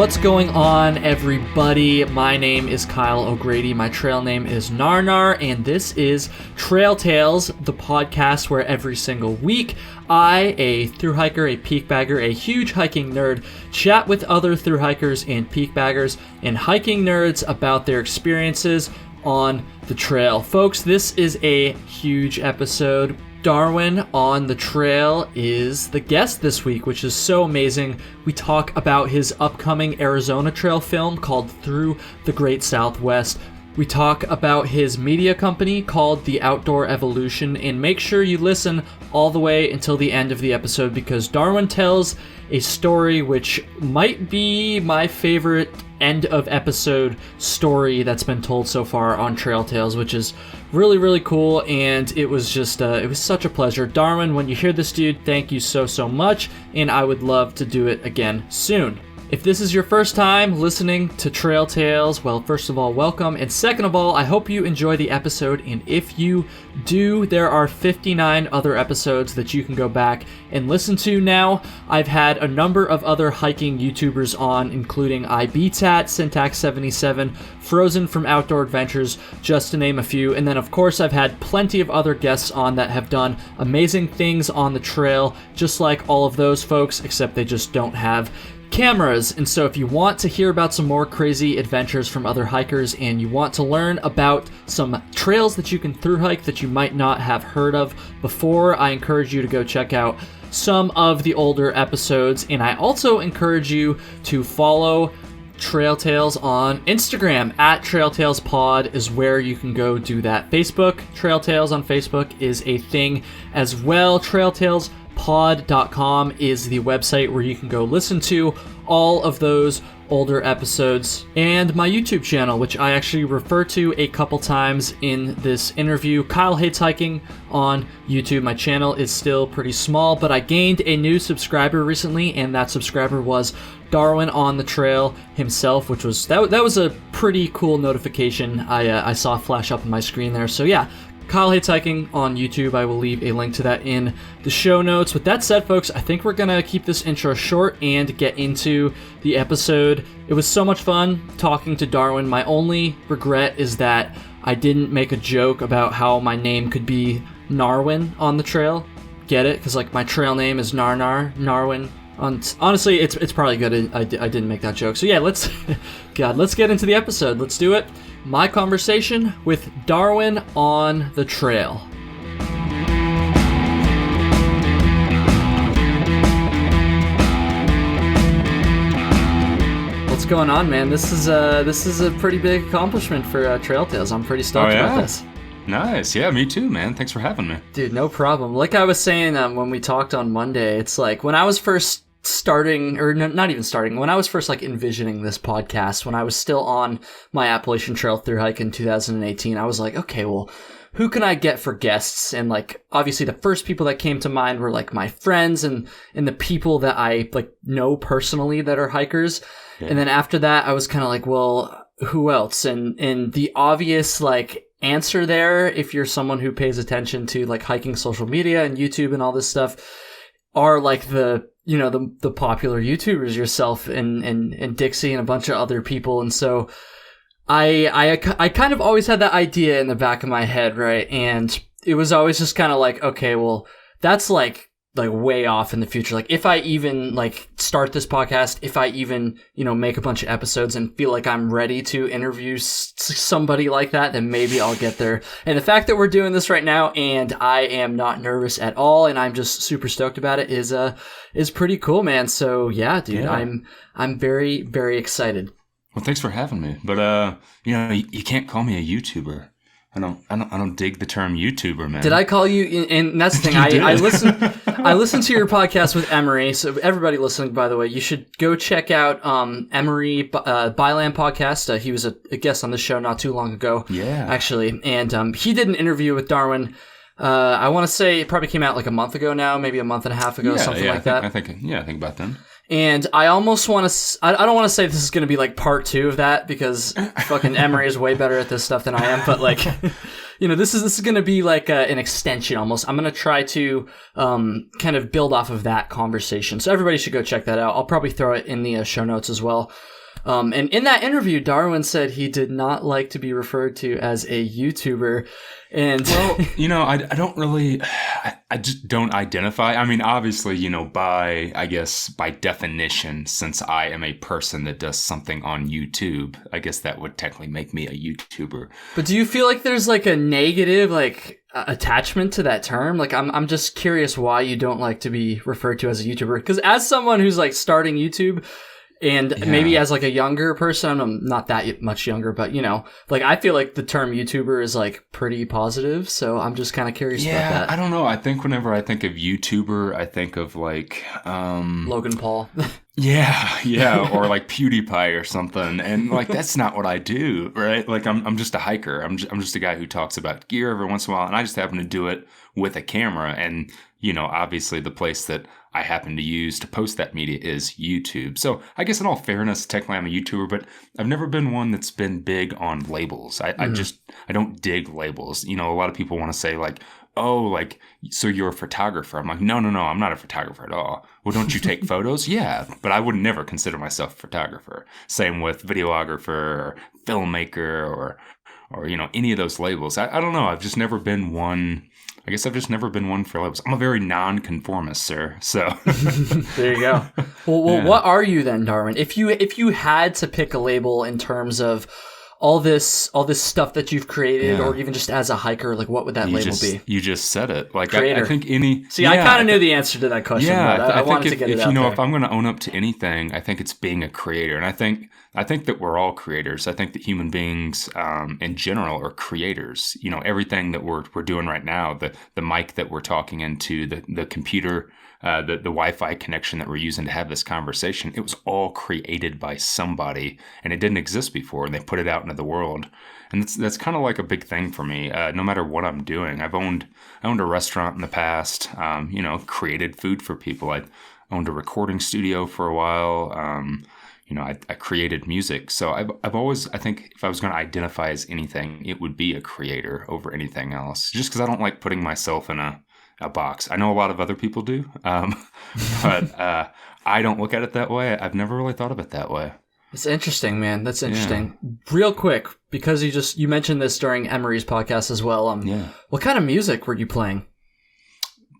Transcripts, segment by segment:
What's going on, everybody? My name is Kyle O'Grady. My trail name is Narnar, and this is Trail Tales, the podcast where every single week I, a thru hiker, a peak bagger, a huge hiking nerd, chat with other thru hikers and peak baggers and hiking nerds about their experiences on the trail. Folks, this is a huge episode. Darwin on the trail is the guest this week, which is so amazing. We talk about his upcoming Arizona trail film called Through the Great Southwest. We talk about his media company called The Outdoor Evolution, and make sure you listen all the way until the end of the episode because Darwin tells a story which might be my favorite end of episode story that's been told so far on Trail Tales, which is really, really cool, and it was just, it was such a pleasure. Darwin, when you hear this, dude, thank you so much, and I would love to do it again soon. If this is your first time listening to Trail Tales, well, first of all, welcome, and second of all, I hope you enjoy the episode, and if you do, there are 59 other episodes that you can go back and listen to now. I've had a number of other hiking YouTubers on, including IBTAT, Syntax77, Frozen from Outdoor Adventures, just to name a few, and then of course I've had plenty of other guests on that have done amazing things on the trail, just like all of those folks, except they just don't have cameras. And so if you want to hear about some more crazy adventures from other hikers and you want to learn about some trails that you can thru hike that you might not have heard of before, I encourage you to go check out some of the older episodes. And I also encourage you to follow Trail Tales on Instagram. At Trail Tales Pod is where you can go do that. Facebook, Trail Tales on Facebook is a thing as well. TrailTalesPod.com is the website where you can go listen to all of those older episodes, and my YouTube channel, which I actually refer to a couple times in this interview, Kyle Hates Hiking on YouTube. My channel is still pretty small, but I gained a new subscriber recently, and that subscriber was Darwin on the trail himself, which was that was a pretty cool notification I saw flash up on my screen there. So yeah, Kyle Hates Hiking on YouTube. I will leave a link to that in the show notes. With that said, folks, I think we're going to keep this intro short and get into the episode. It was so much fun talking to Darwin. My only regret is that I didn't make a joke about how my name could be Narwin on the trail. Get it? Because like my trail name is Narwin. Honestly, it's probably good I didn't make that joke. So yeah, let's get into the episode. Let's do it. My conversation with Darwin on the trail. What's going on, man? This is a pretty big accomplishment for Trail Tales. I'm pretty stoked about this. Nice. Yeah, me too, man. Thanks for having me. Dude, no problem. Like I was saying when we talked on Monday, it's like when I was first starting, or not even starting, when I was first like envisioning this podcast, when I was still on my Appalachian Trail thru hike in 2018, I was like, okay, well, who can I get for guests? And like, obviously the first people that came to mind were like my friends and the people that I like know personally that are hikers. Yeah. And then after that, I was kind of like, well, who else? And the obvious like answer there, if you're someone who pays attention to like hiking social media and YouTube and all this stuff, are like the popular YouTubers, yourself and Dixie and a bunch of other people. And so I kind of always had that idea in the back of my head, right? And it was always just kind of like, okay, well, that's like way off in the future. Like if I even like start this podcast, if I even, make a bunch of episodes and feel like I'm ready to interview somebody like that, then maybe I'll get there. And the fact that we're doing this right now and I am not nervous at all and I'm just super stoked about it is pretty cool, man. So yeah, dude, yeah. I'm very, very excited. Well, thanks for having me. But you can't call me a YouTuber. I don't dig the term YouTuber, man. Did I call you? And that's the thing. I listened to your podcast with Emery. So everybody listening, by the way, you should go check out Emery Byland podcast. He was a guest on the show not too long ago. Yeah, actually, and he did an interview with Darwin. I want to say it probably came out like a month ago now, maybe a month and a half ago, something like that. I think about then. And I almost want to, I don't want to say this is going to be like part 2 of that because fucking Emery is way better at this stuff than I am. But like, this is going to be like an extension almost. I'm going to try to kind of build off of that conversation. So everybody should go check that out. I'll probably throw it in the show notes as well. And in that interview, Darwin said he did not like to be referred to as a YouTuber. And well, I don't really, I just don't identify. I mean, obviously, by definition, since I am a person that does something on YouTube, I guess that would technically make me a YouTuber. But do you feel like there's like a negative attachment to that term? Like, I'm just curious why you don't like to be referred to as a YouTuber. Because as someone who's like starting YouTube, and maybe as like a younger person, I'm not that much younger, but I feel like the term YouTuber is like pretty positive. So I'm just kind of curious about that. I don't know. I think whenever I think of YouTuber, I think of like Logan Paul. Yeah, or like PewDiePie or something. And like that's not what I do, right? Like I'm just a hiker. I'm just a guy who talks about gear every once in a while, and I just happen to do it with a camera. And obviously the place that I happen to use to post that media is YouTube. So I guess in all fairness, technically I'm a YouTuber, but I've never been one that's been big on labels. I don't dig labels. A lot of people want to say like, oh, like, so you're a photographer. I'm like, no, I'm not a photographer at all. Well, don't you take photos? Yeah, but I would never consider myself a photographer. Same with videographer or filmmaker or any of those labels. I don't know. I've just never been one. I guess I've just never been one for labels. I'm a very non-conformist, sir. So there you go. Well, What are you then, Darwin? If you had to pick a label in terms of all this stuff that you've created, or even just as a hiker, like what would that label be? You just said it. Like Creator. I think any. See, I kind of knew the answer to that question. Yeah, but I wanted think to get it out there. If I'm going to own up to anything, I think it's being a creator, and I think that we're all creators. I think that human beings, in general, are creators. Everything that we're doing right now, the mic that we're talking into, the computer. The Wi-Fi connection that we're using to have this conversation, it was all created by somebody, and it didn't exist before, and they put it out into the world. And that's kind of like a big thing for me. No matter what I'm doing, I owned a restaurant in the past. Created food for people. I owned a recording studio for a while. I created music. So I've always, I think if I was going to identify as anything, it would be a creator over anything else. Just because I don't like putting myself in a box. I know a lot of other people do, but I don't look at it that way. I've never really thought of it that way. It's interesting, man. That's interesting. Yeah. Real quick, because you mentioned this during Emery's podcast as well. What kind of music were you playing?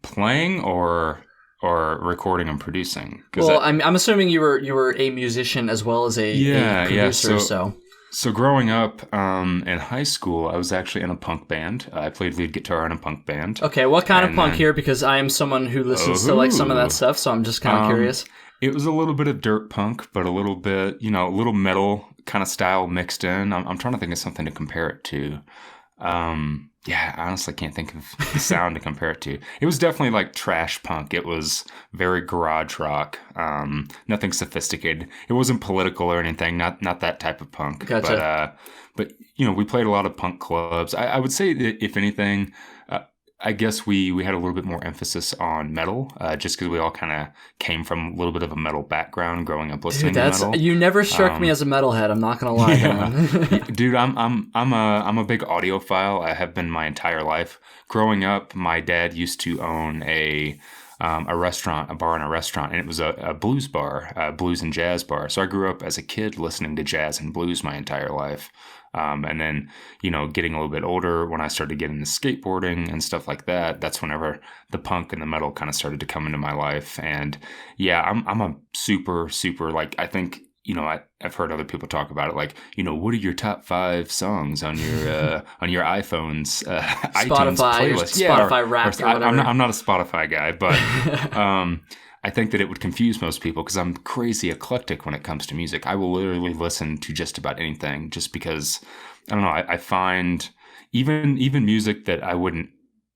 Playing or recording and producing? Well, I'm assuming you were a musician as well as a producer. So growing up in high school, I was actually in a punk band. I played lead guitar in a punk band. Okay, what kind of punk here? Because I am someone who listens to like some of that stuff, so I'm just kind of curious. It was a little bit of dirt punk, but a little bit, a little metal kind of style mixed in. I'm trying to think of something to compare it to. I honestly can't think of the sound to compare it to. It was definitely like trash punk. It was very garage rock. Nothing sophisticated. It wasn't political or anything. Not that type of punk. Gotcha. But we played a lot of punk clubs. I would say that if anything, I guess we had a little bit more emphasis on metal, just because we all kind of came from a little bit of a metal background growing up listening to metal. You never struck me as a metalhead. I'm not gonna lie. Yeah. Dude, I'm a big audiophile. I have been my entire life. Growing up, my dad used to own a restaurant, a bar and a restaurant, and it was a blues bar, a blues and jazz bar. So I grew up as a kid listening to jazz and blues my entire life. And then, getting a little bit older, when I started getting into skateboarding and stuff like that, that's whenever the punk and the metal kind of started to come into my life. And yeah, I'm a super, super, like, I think, I've heard other people talk about it, like, what are your top 5 songs on your iPhone's iTunes playlist? Spotify Wrapped or whatever. I'm not a Spotify guy, but I think that it would confuse most people because I'm crazy eclectic when it comes to music. I will literally listen to just about anything just because, I don't know, I find even music that I wouldn't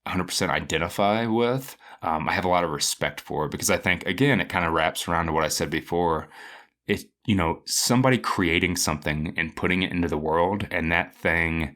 100% identify with, I have a lot of respect for because I think, again, it kind of wraps around to what I said before. It, somebody creating something and putting it into the world and that thing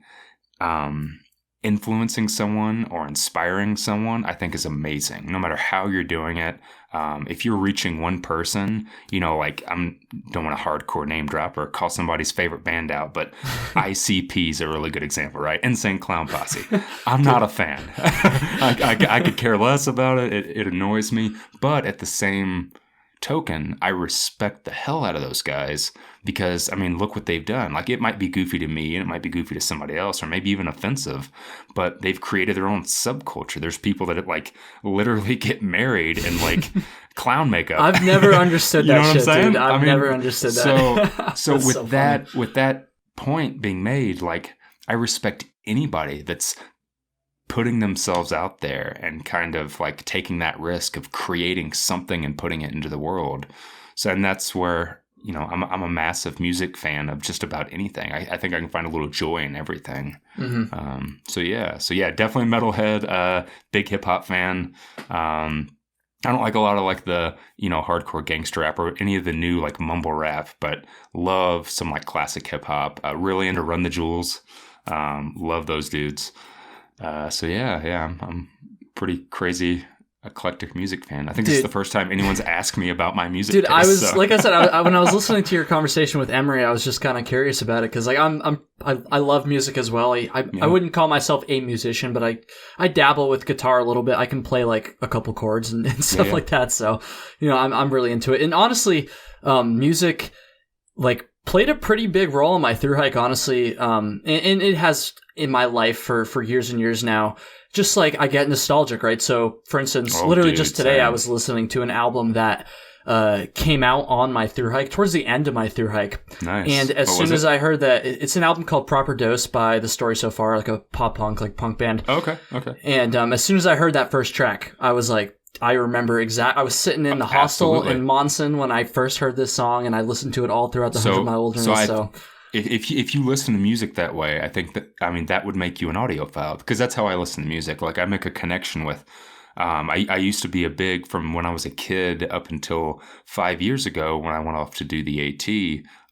influencing someone or inspiring someone, I think is amazing. No matter how you're doing it, if you're reaching one person, like don't want a hardcore name drop or call somebody's favorite band out, but ICP is a really good example, right? Insane Clown Posse. I'm not a fan. I could care less about it. It annoys me, but at the same token, I respect the hell out of those guys because, look what they've done. Like, it might be goofy to me and it might be goofy to somebody else or maybe even offensive, but they've created their own subculture. There's people that like literally get married in like clown makeup. I've never understood that shit, dude. I've never understood that. So with that point being made, like, I respect anybody that's putting themselves out there and kind of like taking that risk of creating something and putting it into the world. So, and that's where, I'm a massive music fan of just about anything. I think I can find a little joy in everything. Mm-hmm. So yeah, definitely metalhead, big hip hop fan. I don't like a lot of like the, hardcore gangster rap or any of the new like mumble rap, but love some like classic hip hop, really into Run the Jewels. Love those dudes. So yeah, I'm pretty crazy eclectic music fan. I think this is the first time anyone's asked me about my music. Dude, taste, like I said, when I was listening to your conversation with Emery, I was just kind of curious about it because like I love music as well. I wouldn't call myself a musician, but I dabble with guitar a little bit. I can play like a couple chords and stuff like that. So I'm really into it. And honestly, music like played a pretty big role in my thru hike, honestly. And it has in my life for years and years now. Just like I get nostalgic, right? So for instance, just today, same. I was listening to an album that came out on my thru hike, towards the end of my thru hike. Nice. And as soon as I heard that, it's an album called Proper Dose by The Story So Far, like a pop punk, like punk band. Okay. And as soon as I heard that first track, I was like, I remember I was sitting in the hostel in Monson when I first heard this song, and I listened to it all throughout the 100 Mile Wilderness. If you listen to music that way, I think that would make you an audiophile, because that's how I listen to music. Like, I make a connection with. I used to be from when I was a kid up until 5 years ago when I went off to do the AT.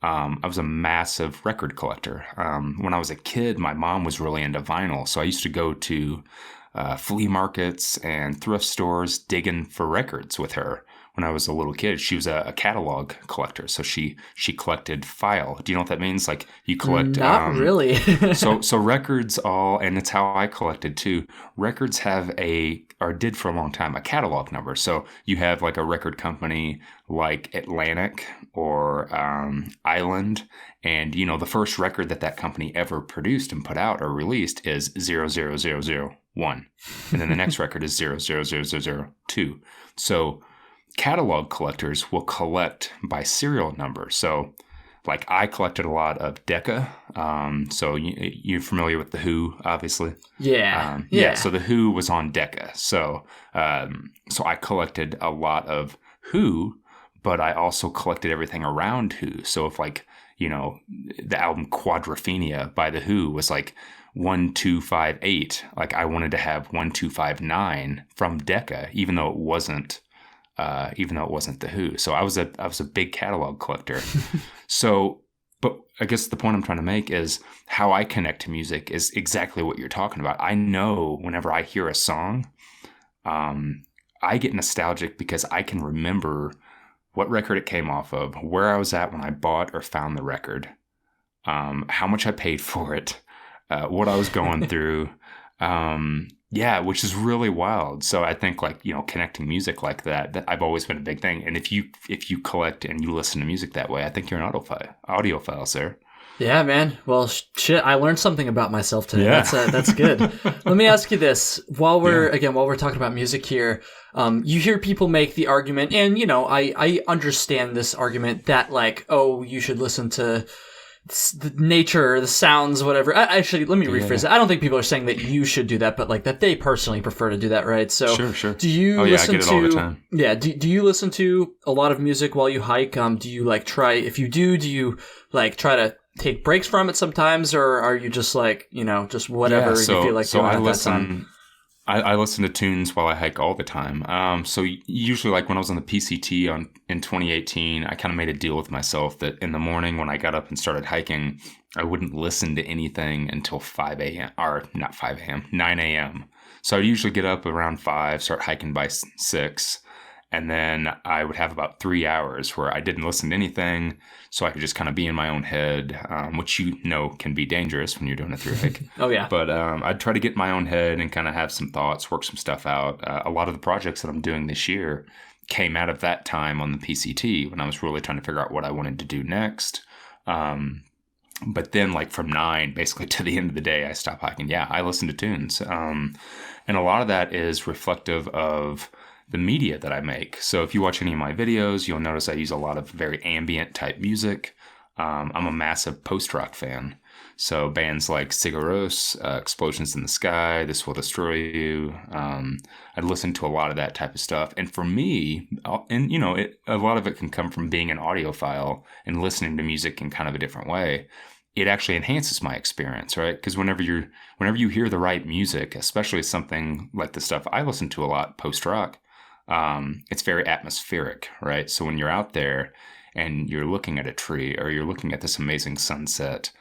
I was a massive record collector. When I was a kid, my mom was really into vinyl, so I used to go to flea markets and thrift stores digging for records with her. When I was a little kid, she was a catalog collector, so she collected file. Do you know what that means? Like, you collect. Not really. so records and it's how I collected too. Records did for a long time, a catalog number. So you have like a record company like Atlantic or Island, and the first record that company ever produced and put out or released is 00001, and then the next record is 00002. So catalog collectors will collect by serial number. So like, I collected a lot of Decca. So you're familiar with The Who, obviously. Yeah. So The Who was on Decca. So I collected a lot of Who, but I also collected everything around Who. So if like, the album Quadrophenia by The Who was like 1258, like I wanted to have 1259 from Decca, even though it wasn't The Who. So I was a big catalog collector. So, but I guess the point I'm trying to make is how I connect to music is exactly what you're talking about. I know whenever I hear a song, I get nostalgic because I can remember what record it came off of, where I was at when I bought or found the record, how much I paid for it, what I was going through. Which is really wild. So I think like, connecting music like that I've always been a big thing. And if you collect and you listen to music that way, I think you're an audiophile, sir. Yeah, man. Well, shit, I learned something about myself today. Yeah. That's good. Let me ask you this. While we're talking about music here, you hear people make the argument, and, I understand this argument that like, oh, you should listen to the nature, the sounds, whatever. Actually, let me rephrase it. I don't think people are saying that you should do that, but like that they personally prefer to do that, right? So, sure. Do you listen I get it all the time. Yeah. Do you listen to a lot of music while you hike? Do you like try? If you do you like try to take breaks from it sometimes, or are you just like just whatever you feel like doing at that time? I listen to tunes while I hike all the time. So usually, like when I was on the PCT in 2018, I kind of made a deal with myself that in the morning when I got up and started hiking, I wouldn't listen to anything until 5 a.m. or not 5 a.m., 9 a.m. So I'd usually get up around 5, start hiking by 6, and then I would have about 3 hours where I didn't listen to anything, so I could just kind of be in my own head, which can be dangerous when you're doing a through hike. Oh, yeah. But I'd try to get in my own head and kind of have some thoughts, work some stuff out. A lot of the projects that I'm doing this year came out of that time on the PCT when I was really trying to figure out what I wanted to do next. But then like from 9 basically to the end of the day, I stopped hiking. Yeah, I listen to tunes. And a lot of that is reflective of the media that I make. So if you watch any of my videos, you'll notice I use a lot of very ambient type music. I'm a massive post-rock fan. So bands like Sigur Rós, Explosions in the Sky, This Will Destroy You. I listen to a lot of that type of stuff. And for me, and a lot of it can come from being an audiophile and listening to music in kind of a different way. It actually enhances my experience, right? Because whenever you hear the right music, especially something like the stuff I listen to a lot, post-rock, it's very atmospheric, right? So when you're out there and you're looking at a tree or you're looking at this amazing sunset,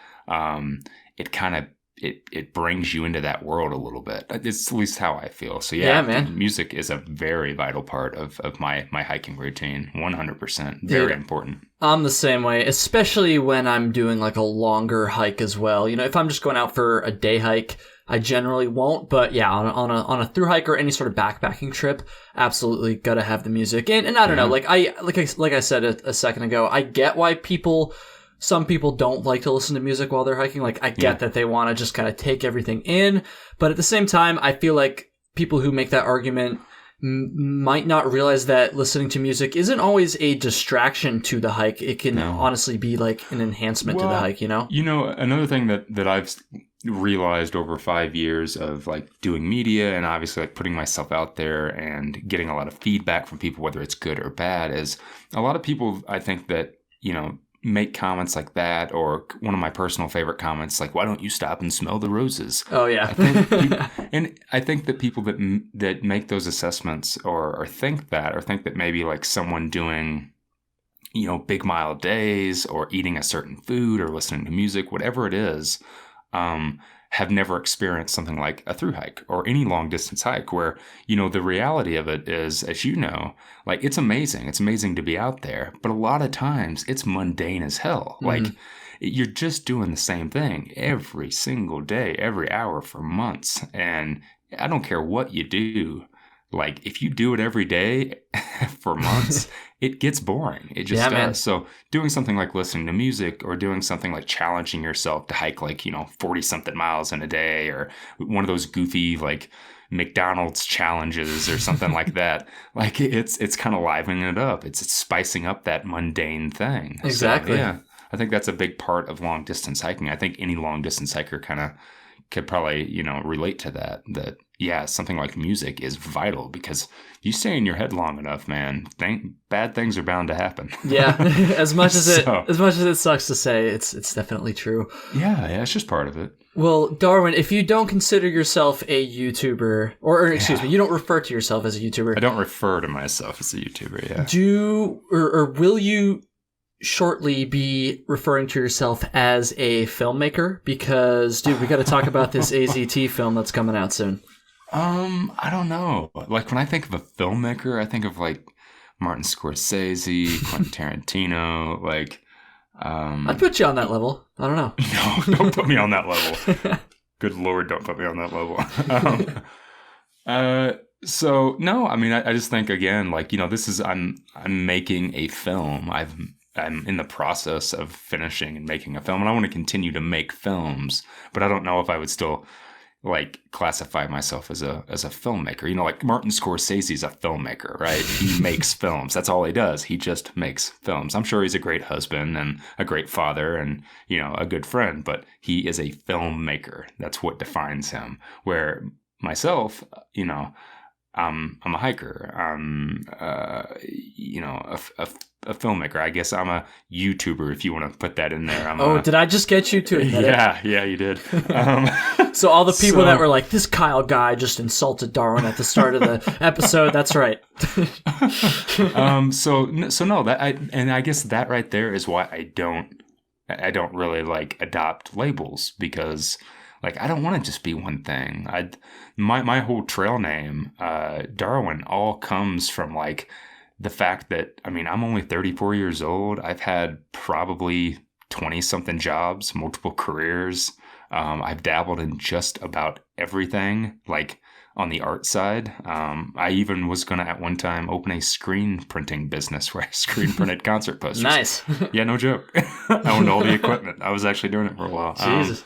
it brings you into that world a little bit. It's at least how I feel. So yeah, man. Music is a very vital part of my hiking routine. 100%. Very important. I'm the same way, especially when I'm doing like a longer hike as well. If I'm just going out for a day hike, I generally won't, but yeah, on a through hike or any sort of backpacking trip, absolutely gotta have the music. And I don't know, like I said a second ago, I get why some people don't like to listen to music while they're hiking. Like I get that they want to just kind of take everything in, but at the same time, I feel like people who make that argument might not realize that listening to music isn't always a distraction to the hike. It can honestly be like an enhancement to the hike, Another thing that I've realized over 5 years of like doing media and obviously like putting myself out there and getting a lot of feedback from people, whether it's good or bad, is a lot of people, I think that, make comments like that, or one of my personal favorite comments, like, why don't you stop and smell the roses? Oh, yeah. I think that people that make those assessments or think that maybe like someone doing, big mile days or eating a certain food or listening to music, whatever it is, have never experienced something like a through hike or any long distance hike where, the reality of it is, as you know, like it's amazing. It's amazing to be out there, but a lot of times it's mundane as hell. Mm-hmm. Like you're just doing the same thing every single day, every hour for months. And I don't care what you do. Like if you do it every day for months, it gets boring. It just does. Man. So doing something like listening to music or doing something like challenging yourself to hike like, 40 something miles in a day, or one of those goofy like McDonald's challenges or something like that. Like it's kind of livening it up. It's spicing up that mundane thing. Exactly. So, yeah. I think that's a big part of long distance hiking. I think any long distance hiker kind of could probably, relate to that. Yeah, something like music is vital because you stay in your head long enough, man, bad things are bound to happen. Yeah, as much as it sucks to say, it's definitely true. Yeah, it's just part of it. Well, Darwin, if you don't consider yourself a YouTuber, or excuse me, you don't refer to yourself as a YouTuber. I don't refer to myself as a YouTuber, yeah. Or will you shortly be referring to yourself as a filmmaker? Because, dude, we got to talk about this AZT film that's coming out soon. I don't know. Like when I think of a filmmaker, I think of like Martin Scorsese, Quentin Tarantino, like I'd put you on that level. I don't know. No, don't put me on that level. Good Lord, don't put me on that level. So no, I mean I just think again, like, this is I'm making a film. I'm in the process of finishing and making a film, and I want to continue to make films, but I don't know if I would still like classify myself as a filmmaker. Like Martin Scorsese's a filmmaker, right? He makes films. That's all he does. He just makes films. I'm sure he's a great husband and a great father and, a good friend, but he is a filmmaker. That's what defines him. Where myself, I'm a hiker. I'm, a filmmaker. I guess I'm a YouTuber, if you want to put that in there. Did I just get you to admit it? Yeah, you did. So all the people that were like, this Kyle guy just insulted Darwin at the start of the episode. That's right. So no, I guess that right there is why I don't I don't really like adopt labels because like I don't want to just be one thing. My whole trail name, Darwin, all comes from like the fact that I mean I'm only 34 years old. I've had probably 20 something jobs, multiple careers. I've dabbled in just about everything, like on the art side. I even was going to at one time open a screen printing business where I screen printed concert posters. Nice. Yeah, no joke. I owned all the equipment. I was actually doing it for a while. Jesus.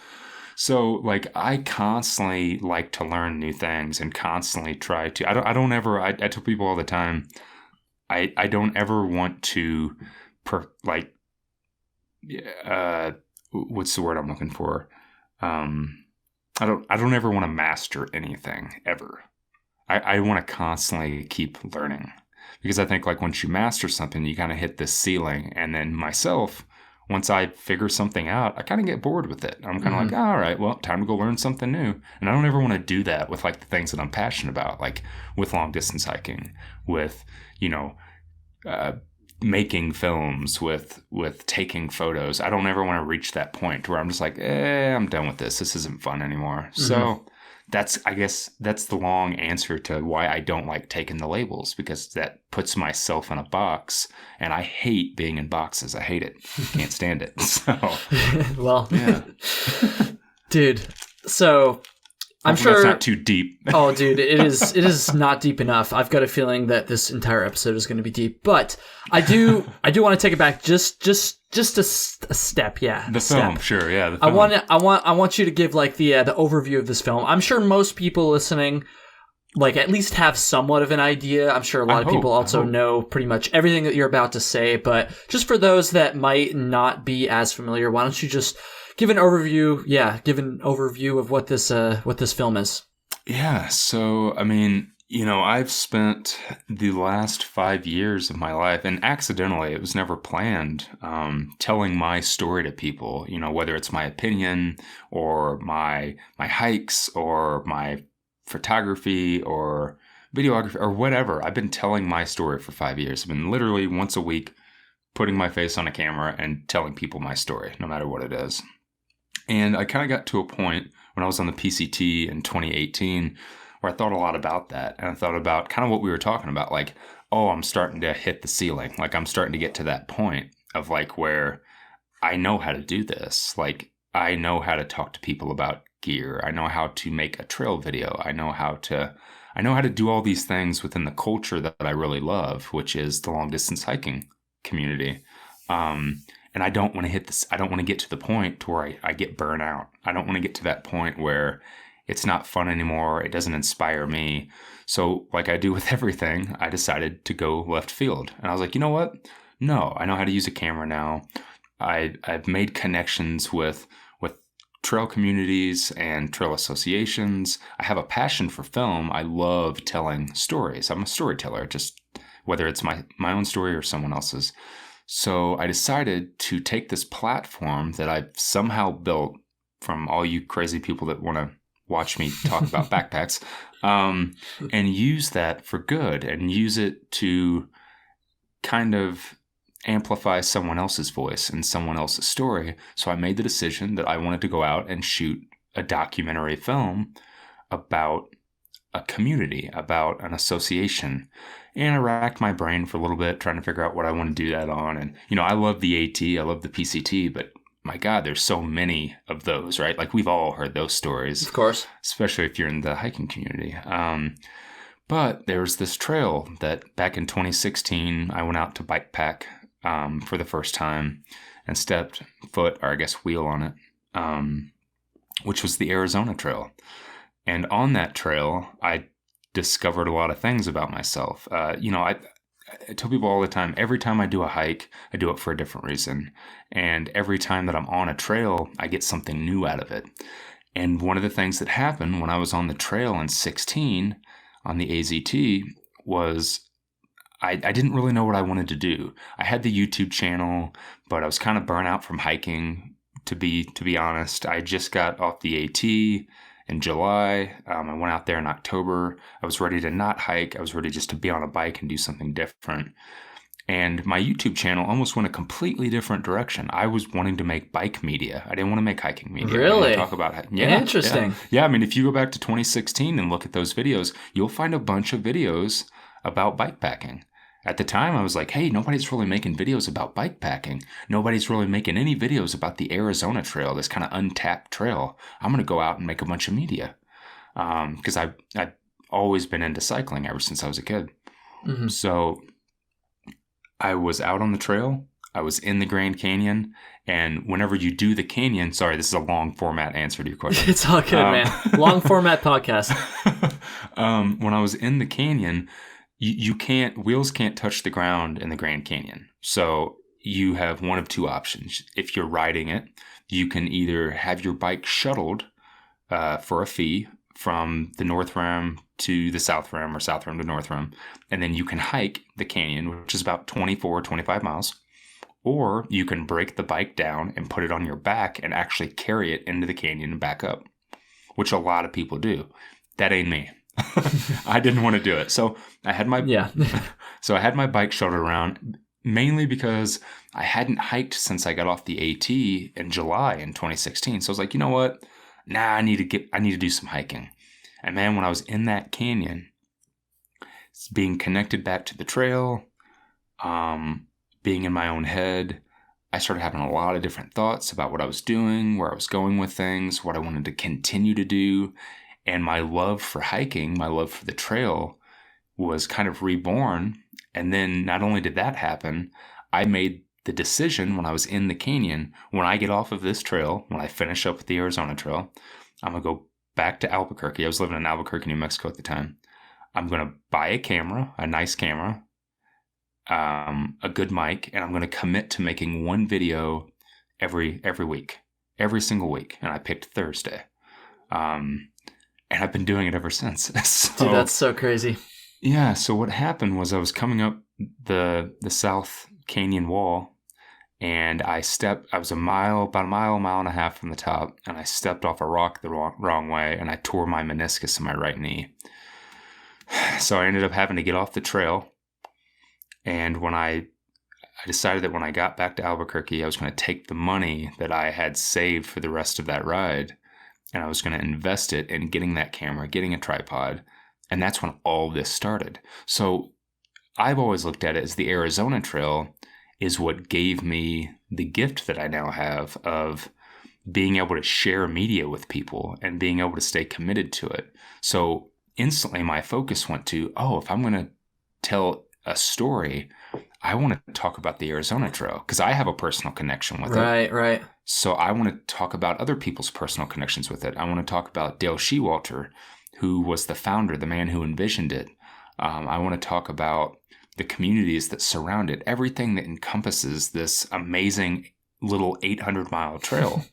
So like I constantly like to learn new things and constantly try to, I tell people all the time, I don't ever want to what's the word I'm looking for? I don't ever want to master anything ever. I want to constantly keep learning because I think like once you master something, you kind of hit this ceiling. And then myself, once I figure something out, I kind of get bored with it. I'm kind of like, all right, well, time to go learn something new. And I don't ever want to do that with like the things that I'm passionate about, like with long distance hiking, with, making films, with taking photos. I don't ever want to reach that point where I'm just like, I'm done with this. This isn't fun anymore. So I guess that's the long answer to why I don't like taking the labels, because that puts myself in a box, and I hate being in boxes. I hate it. Can't stand it. So, well, yeah, dude. So I'm hopefully sure that's not too deep. Oh, dude, it is. It is not deep enough. I've got a feeling that this entire episode is going to be deep, but I do want to take it back just a step. Yeah, the film, sure. Yeah, the film. I want you to give like the overview of this film. I'm sure most people listening, like, at least have somewhat of an idea. I'm sure a lot of people also know pretty much everything that you're about to say, but just for those that might not be as familiar, why don't you just give an overview? Yeah, give an overview of what this film is. Yeah, so I mean, I've spent the last 5 years of my life, and accidentally, it was never planned, telling my story to people. Whether it's my opinion or my hikes or my photography or videography or whatever. I've been telling my story for 5 years. I've been literally once a week putting my face on a camera and telling people my story, no matter what it is. And I kind of got to a point when I was on the PCT in 2018 where I thought a lot about that. And I thought about kind of what we were talking about, like, I'm starting to hit the ceiling. Like, I'm starting to get to that point of like where I know how to do this. Like, I know how to talk to people about gear. I know how to make a trail video. I know how to do all these things within the culture that I really love, which is the long distance hiking community. And I don't want to hit this. I don't want to get to the point to where I get burnt out. I don't want to get to that point where it's not fun anymore. It doesn't inspire me. So like I do with everything, I decided to go left field. And I was like, you know what? No, I know how to use a camera now. I've made connections with trail communities and trail associations. I have a passion for film. I love telling stories. I'm a storyteller, just whether it's my own story or someone else's. So I decided to take this platform that I've somehow built from all you crazy people that want to watch me talk about backpacks, and use that for good and use it to kind of amplify someone else's voice and someone else's story. So I made the decision that I wanted to go out and shoot a documentary film about a community, about an association. And I racked my brain for a little bit trying to figure out what I want to do that on. And, I love the AT, I love the PCT, but my God, there's so many of those, right? Like we've all heard those stories. Of course. Especially if you're in the hiking community. But there was this trail that back in 2016, I went out to bike pack for the first time and stepped foot, or I guess wheel on it, which was the Arizona Trail. And on that trail, I discovered a lot of things about myself. I tell people all the time, every time I do a hike, I do it for a different reason. And every time that I'm on a trail, I get something new out of it. And one of the things that happened when I was on the trail in 16 on the AZT was I didn't really know what I wanted to do. I had the YouTube channel, but I was kind of burnt out from hiking, to be honest. I just got off the AT in July. I went out there in October. I was ready to not hike. I was ready just to be on a bike and do something different. And my YouTube channel almost went a completely different direction. I was wanting to make bike media. I didn't want to make hiking media. Really? I want to talk about Interesting. Yeah, I mean, if you go back to 2016 and look at those videos, you'll find a bunch of videos about bike packing. At the time, I was like, hey, nobody's really making videos about bike packing. Nobody's really making any videos about the Arizona Trail, this kind of untapped trail. I'm going to go out and make a bunch of media. Because I've always been into cycling ever since I was a kid. Mm-hmm. So I was out on the trail. I was in the Grand Canyon. And whenever you do the canyon, sorry, this is a long format answer to your question. It's all good, man. Long format podcast. When I was in the canyon, wheels can't touch the ground in the Grand Canyon. So you have one of two options. If you're riding it, you can either have your bike shuttled for a fee from the North Rim to the South Rim or South Rim to North Rim. And then you can hike the canyon, which is about 25 miles. Or you can break the bike down and put it on your back and actually carry it into the canyon and back up, which a lot of people do. That ain't me. I didn't want to do it. So I had my bike shuttled around, mainly because I hadn't hiked since I got off the AT in July in 2016. So I was like, you know what? Nah, I need to do some hiking. And man, when I was in that canyon, being connected back to the trail, being in my own head, I started having a lot of different thoughts about what I was doing, where I was going with things, what I wanted to continue to do. And my love for hiking, my love for the trail was kind of reborn. And then not only did that happen, I made the decision when I was in the canyon, when I get off of this trail, when I finish up with the Arizona Trail, I'm going to go back to Albuquerque. I was living in Albuquerque, New Mexico at the time. I'm going to buy a camera, a nice camera, a good mic, and I'm going to commit to making one video every week, every single week. And I picked Thursday. And I've been doing it ever since. So, dude, that's so crazy. Yeah. So what happened was I was coming up the South Canyon wall, and I was about a mile and a half from the top, and I stepped off a rock the wrong way, and I tore my meniscus in my right knee. So I ended up having to get off the trail. And when I decided that when I got back to Albuquerque, I was going to take the money that I had saved for the rest of that ride, and I was going to invest it in getting that camera, getting a tripod. And that's when all this started. So I've always looked at it as the Arizona Trail is what gave me the gift that I now have of being able to share media with people and being able to stay committed to it. So instantly my focus went to, if I'm going to tell a story, I want to talk about the Arizona Trail because I have a personal connection with it. Right. So I want to talk about other people's personal connections with it. I want to talk about Dale Shewalter, who was the founder, the man who envisioned it. I want to talk about the communities that surround it, everything that encompasses this amazing little 800-mile trail.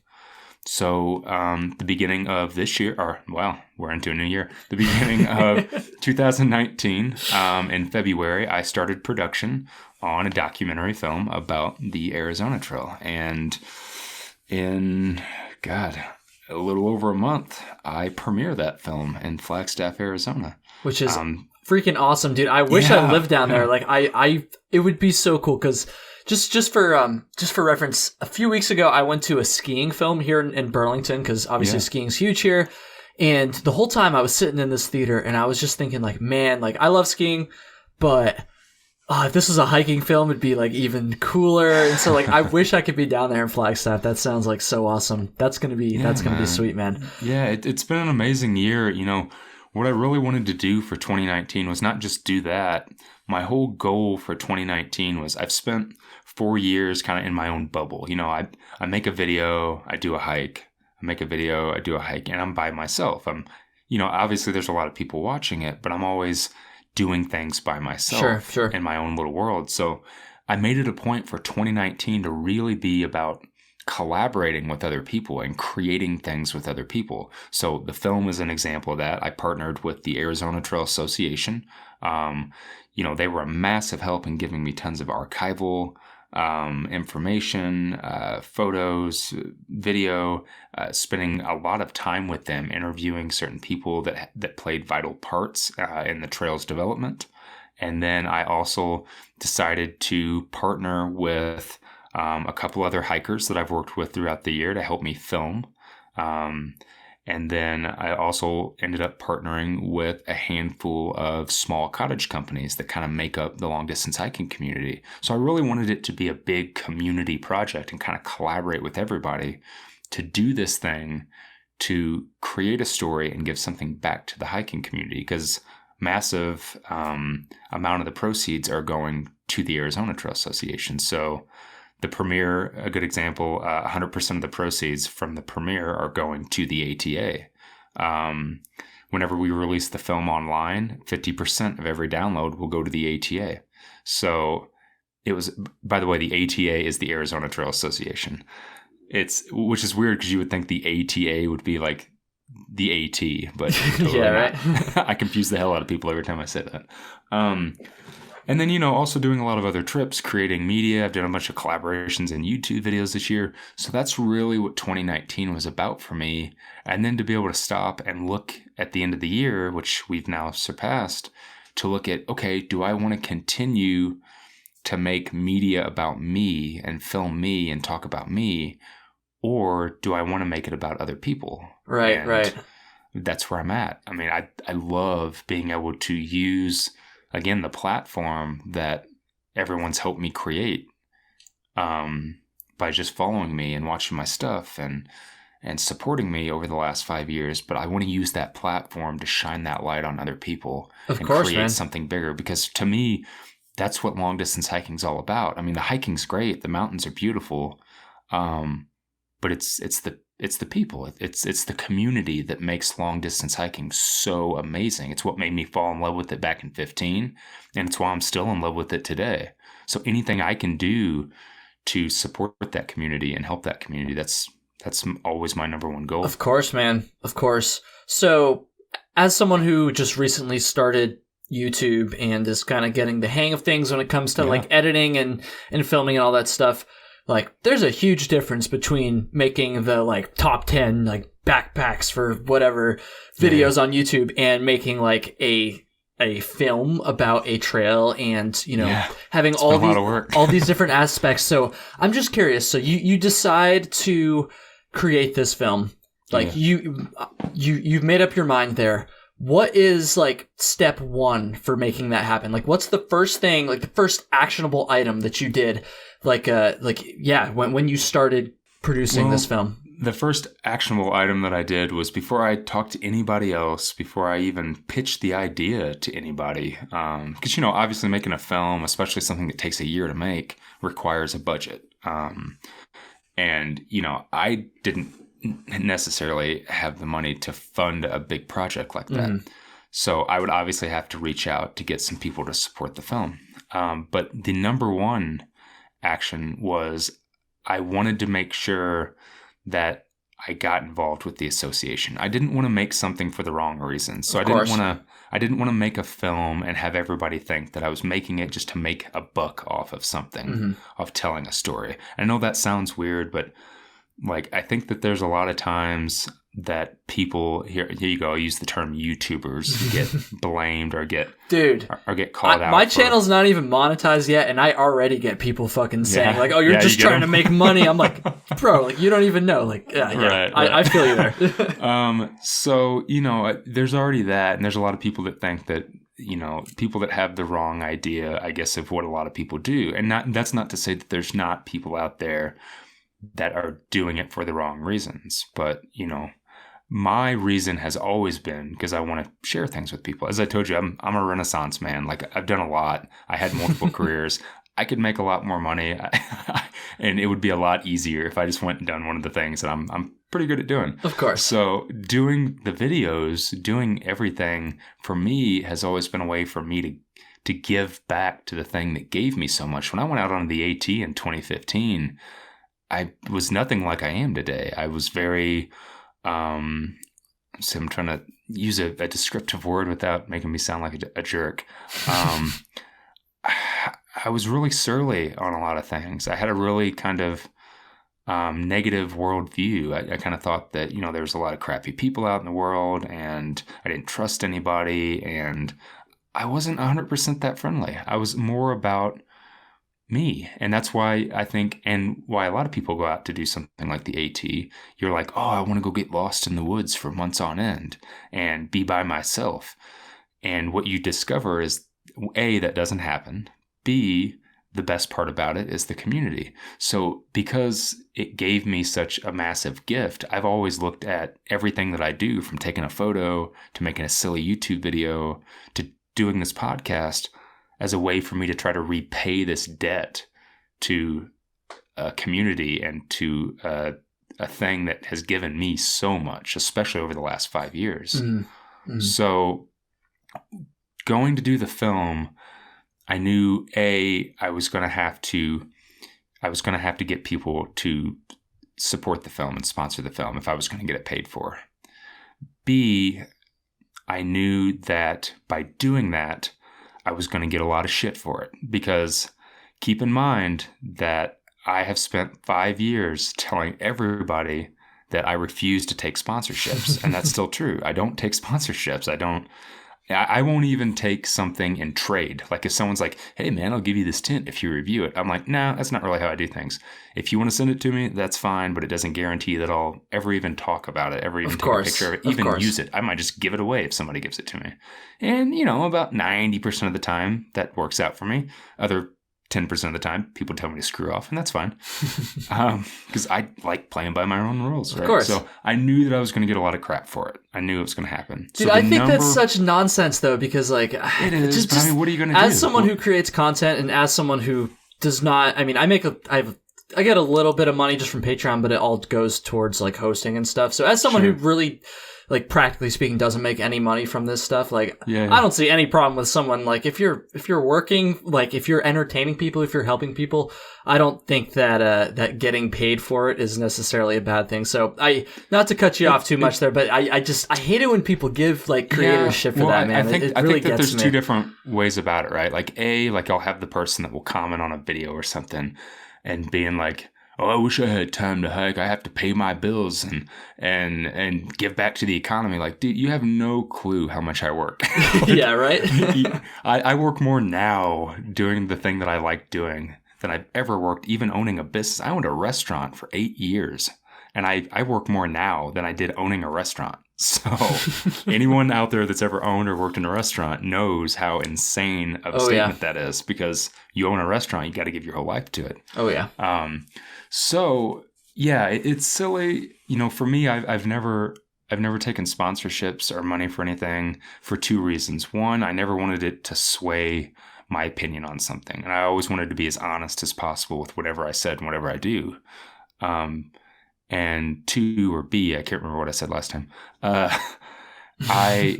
So the beginning of this year, we're into a new year. The beginning of 2019, in February, I started production on a documentary film about the Arizona Trail. And in, a little over a month, I premiere that film in Flagstaff, Arizona. Which is freaking awesome, dude. I wish I lived down there. Like it would be so cool because just for reference, a few weeks ago I went to a skiing film here in Burlington because obviously skiing's huge here. And the whole time I was sitting in this theater and I was just thinking like, man, like I love skiing, but if this was a hiking film, it'd be like even cooler. And so like I wish I could be down there in Flagstaff. That sounds like so awesome. That's gonna be sweet, man. Yeah, it's been an amazing year. You know, what I really wanted to do for 2019 was not just do that. My whole goal for 2019 was I've spent 4 years kind of in my own bubble. You know, I make a video, I do a hike. I make a video, I do a hike, and I'm by myself. Obviously there's a lot of people watching it, but I'm always doing things by myself in my own little world. So I made it a point for 2019 to really be about collaborating with other people and creating things with other people. So the film is an example of that. I partnered with the Arizona Trail Association. They were a massive help in giving me tons of archival information, photos, video, spending a lot of time with them, interviewing certain people that played vital parts in the trail's development. And then I also decided to partner with a couple other hikers that I've worked with throughout the year to help me film. And then I also ended up partnering with a handful of small cottage companies that kind of make up the long distance hiking community. So I really wanted it to be a big community project and kind of collaborate with everybody to do this thing, to create a story and give something back to the hiking community, because massive amount of the proceeds are going to the Arizona Trail Association. So the premiere, a good example, 100% of the proceeds from the premiere are going to the ATA. Whenever we release the film online, 50% of every download will go to the ATA. So it was, by the way, the ATA is the Arizona Trail Association. Which is weird because you would think the ATA would be like the AT, but totally yeah, right. I confuse the hell out of people every time I say that. And then, also doing a lot of other trips, creating media. I've done a bunch of collaborations and YouTube videos this year. So that's really what 2019 was about for me. And then to be able to stop and look at the end of the year, which we've now surpassed, to look at, okay, do I want to continue to make media about me and film me and talk about me? Or do I want to make it about other people? Right, right. That's where I'm at. I mean, I love being able to use, again, the platform that everyone's helped me create by just following me and watching my stuff and supporting me over the last 5 years. But I want to use that platform to shine that light on other people and create something bigger. Because to me, that's what long distance hiking is all about. I mean, the hiking's great. The mountains are beautiful. But it's the people. It's the community that makes long distance hiking so amazing. It's what made me fall in love with it back in 2015, and it's why I'm still in love with it today. So anything I can do to support that community and help that community, that's always my number one goal. Of course, man. Of course. So as someone who just recently started YouTube and is kind of getting the hang of things when it comes to like editing and filming and all that stuff, like, there's a huge difference between making the, like, top 10, like, backpacks for whatever videos on YouTube and making, like, a film about a trail and, having all these different aspects. So I'm just curious. So you decide to create this film. Like, you've made up your mind there. What is, like, step one for making that happen? Like, what's the first thing, like, the first actionable item that you did? When you started producing this film? The first actionable item that I did was before I talked to anybody else, before I even pitched the idea to anybody. Because, obviously making a film, especially something that takes a year to make, requires a budget. And I didn't necessarily have the money to fund a big project like that. Mm-hmm. So I would obviously have to reach out to get some people to support the film. But the number one action was I wanted to make sure that I got involved with the association. I didn't want to make something for the wrong reasons. So I didn't want to make a film and have everybody think that I was making it just to make a buck off of something, of telling a story. I know that sounds weird, but like, I think that there's a lot of times that people here you go, I use the term YouTubers, get blamed or get called out. My channel's not even monetized yet, and I already get people fucking saying like, "Oh, you're just trying to make money." I'm like, bro, like, you don't even know. Like, right. I feel you there. So there's already that, and there's a lot of people that think that people that have the wrong idea, I guess, of what a lot of people do, and that's not to say that there's not people out there that are doing it for the wrong reasons, but my reason has always been because I want to share things with people. As I told you, I'm a Renaissance man. Like, I've done a lot. I had multiple careers. I could make a lot more money, and it would be a lot easier if I just went and done one of the things that I'm pretty good at doing. Of course. So doing the videos, doing everything for me has always been a way for me to give back to the thing that gave me so much. When I went out on the AT in 2015, I was nothing like I am today. I was very, so I'm trying to use a descriptive word without making me sound like a jerk. I was really surly on a lot of things. I had a really kind of negative worldview. I kind of thought that, there was a lot of crappy people out in the world, and I didn't trust anybody, and I wasn't 100% that friendly. I was more about me. And that's why I think, and why a lot of people go out to do something like the AT. You're like, oh, I want to go get lost in the woods for months on end and be by myself. And what you discover is, A, that doesn't happen. B, the best part about it is the community. So because it gave me such a massive gift, I've always looked at everything that I do, from taking a photo to making a silly YouTube video to doing this podcast, as a way for me to try to repay this debt to a community and to a thing that has given me so much, especially over the last 5 years. Mm-hmm. So going to do the film, I knew, A, I was going to have to get people to support the film and sponsor the film if I was going to get it paid for. B, I knew that by doing that, I was going to get a lot of shit for it, because keep in mind that I have spent 5 years telling everybody that I refuse to take sponsorships. And that's still true. I don't take sponsorships. I won't even take something in trade. Like if someone's like, hey man, I'll give you this tint if you review it. I'm like, no, that's not really how I do things. If you want to send it to me, that's fine, but it doesn't guarantee that I'll ever even talk about it, ever even take a picture of it, even use it. I might just give it away if somebody gives it to me. And, about 90% of the time that works out for me. Other 10% of the time, people tell me to screw off, and that's fine. Because I like playing by my own rules, right? Of course. So I knew that I was going to get a lot of crap for it. I knew it was going to happen. Dude, I think that's such nonsense, though, because, like... It is, but I mean, what are you going to do? As someone who creates content and as someone who does not... I mean, I get a little bit of money just from Patreon, but it all goes towards, like, hosting and stuff. So as someone who really... like, practically speaking, doesn't make any money from this stuff. Like, I don't see any problem with someone, like, if you're working, like, if you're entertaining people, if you're helping people, I don't think that getting paid for it is necessarily a bad thing. So not to cut you off too much there, but I hate it when people give, like, creators shit for that, man. I think that there's two different ways about it, right? Like, I'll have the person that will comment on a video or something and being like, oh, I wish I had time to hike. I have to pay my bills and give back to the economy. Like, dude, you have no clue how much I work. Like, yeah, right? I work more now doing the thing that I like doing than I've ever worked, even owning a business. I owned a restaurant for 8 years, and I work more now than I did owning a restaurant. So anyone out there that's ever owned or worked in a restaurant knows how insane of a statement that is, because you own a restaurant, you got to give your whole life to it. Oh, yeah. So yeah, it's silly. For me, I've never taken sponsorships or money for anything for two reasons. One, I never wanted it to sway my opinion on something, and I always wanted to be as honest as possible with whatever I said and whatever I do. And two, or B, I can't remember what I said last time. I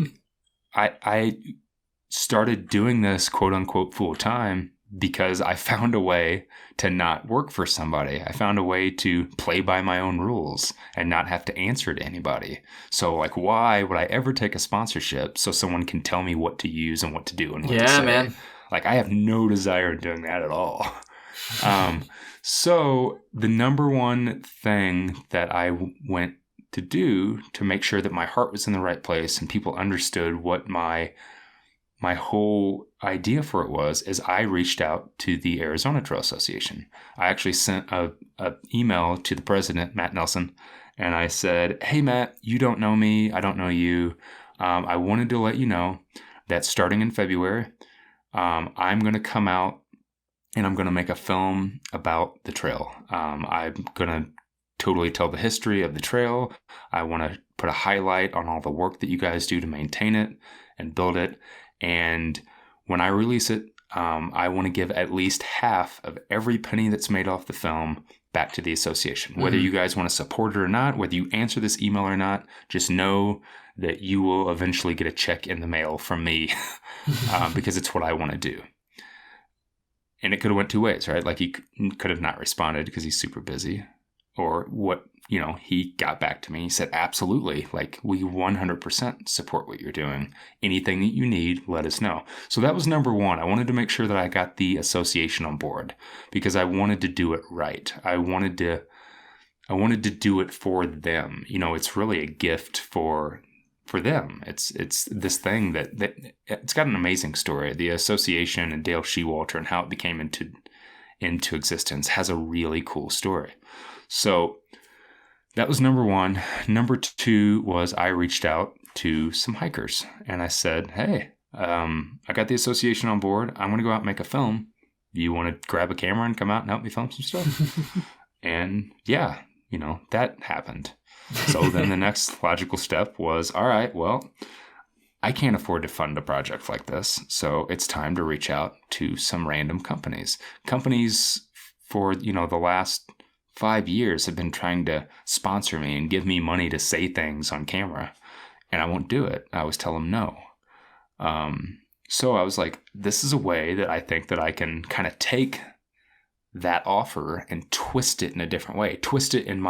started doing this quote unquote full time because I found a way to not work for somebody. I found a way to play by my own rules and not have to answer to anybody. So, like, why would I ever take a sponsorship so someone can tell me what to use and what to do and what to say? Man. Like, I have no desire in doing that at all. So the number one thing that I went to do to make sure that my heart was in the right place and people understood what my whole idea for it was, is I reached out to the Arizona Trail Association. I actually sent a email to the president, Matt Nelson, and I said, hey, Matt, you don't know me. I don't know you. I wanted to let you know that starting in February, I'm going to come out and I'm going to make a film about the trail. I'm going to totally tell the history of the trail. I want to put a highlight on all the work that you guys do to maintain it and build it. And when I release it, I want to give at least half of every penny that's made off the film back to the association. Mm-hmm. Whether you guys want to support it or not, whether you answer this email or not, just know that you will eventually get a check in the mail from me because it's what I want to do. And it could have went two ways, right? Like, he could have not responded because he's super busy, or what, he got back to me. He said, absolutely. Like, we 100% support what you're doing. Anything that you need, let us know. So that was number one. I wanted to make sure that I got the association on board because I wanted to do it right. I wanted to do it for them. It's really a gift for for them. It's this thing that it's got an amazing story. The association and Dale Shewalter and how it became into existence has a really cool story. So that was number one. Number two was I reached out to some hikers and I said, hey, I got the association on board. I'm going to go out and make a film. You want to grab a camera and come out and help me film some stuff? And yeah, that happened. So then the next logical step was, all right, well, I can't afford to fund a project like this. So it's time to reach out to some random companies. Companies for, the last 5 years have been trying to sponsor me and give me money to say things on camera. And I won't do it. I always tell them no. So I was like, this is a way that I think that I can kind of take that offer and twist it in a different way, twist it in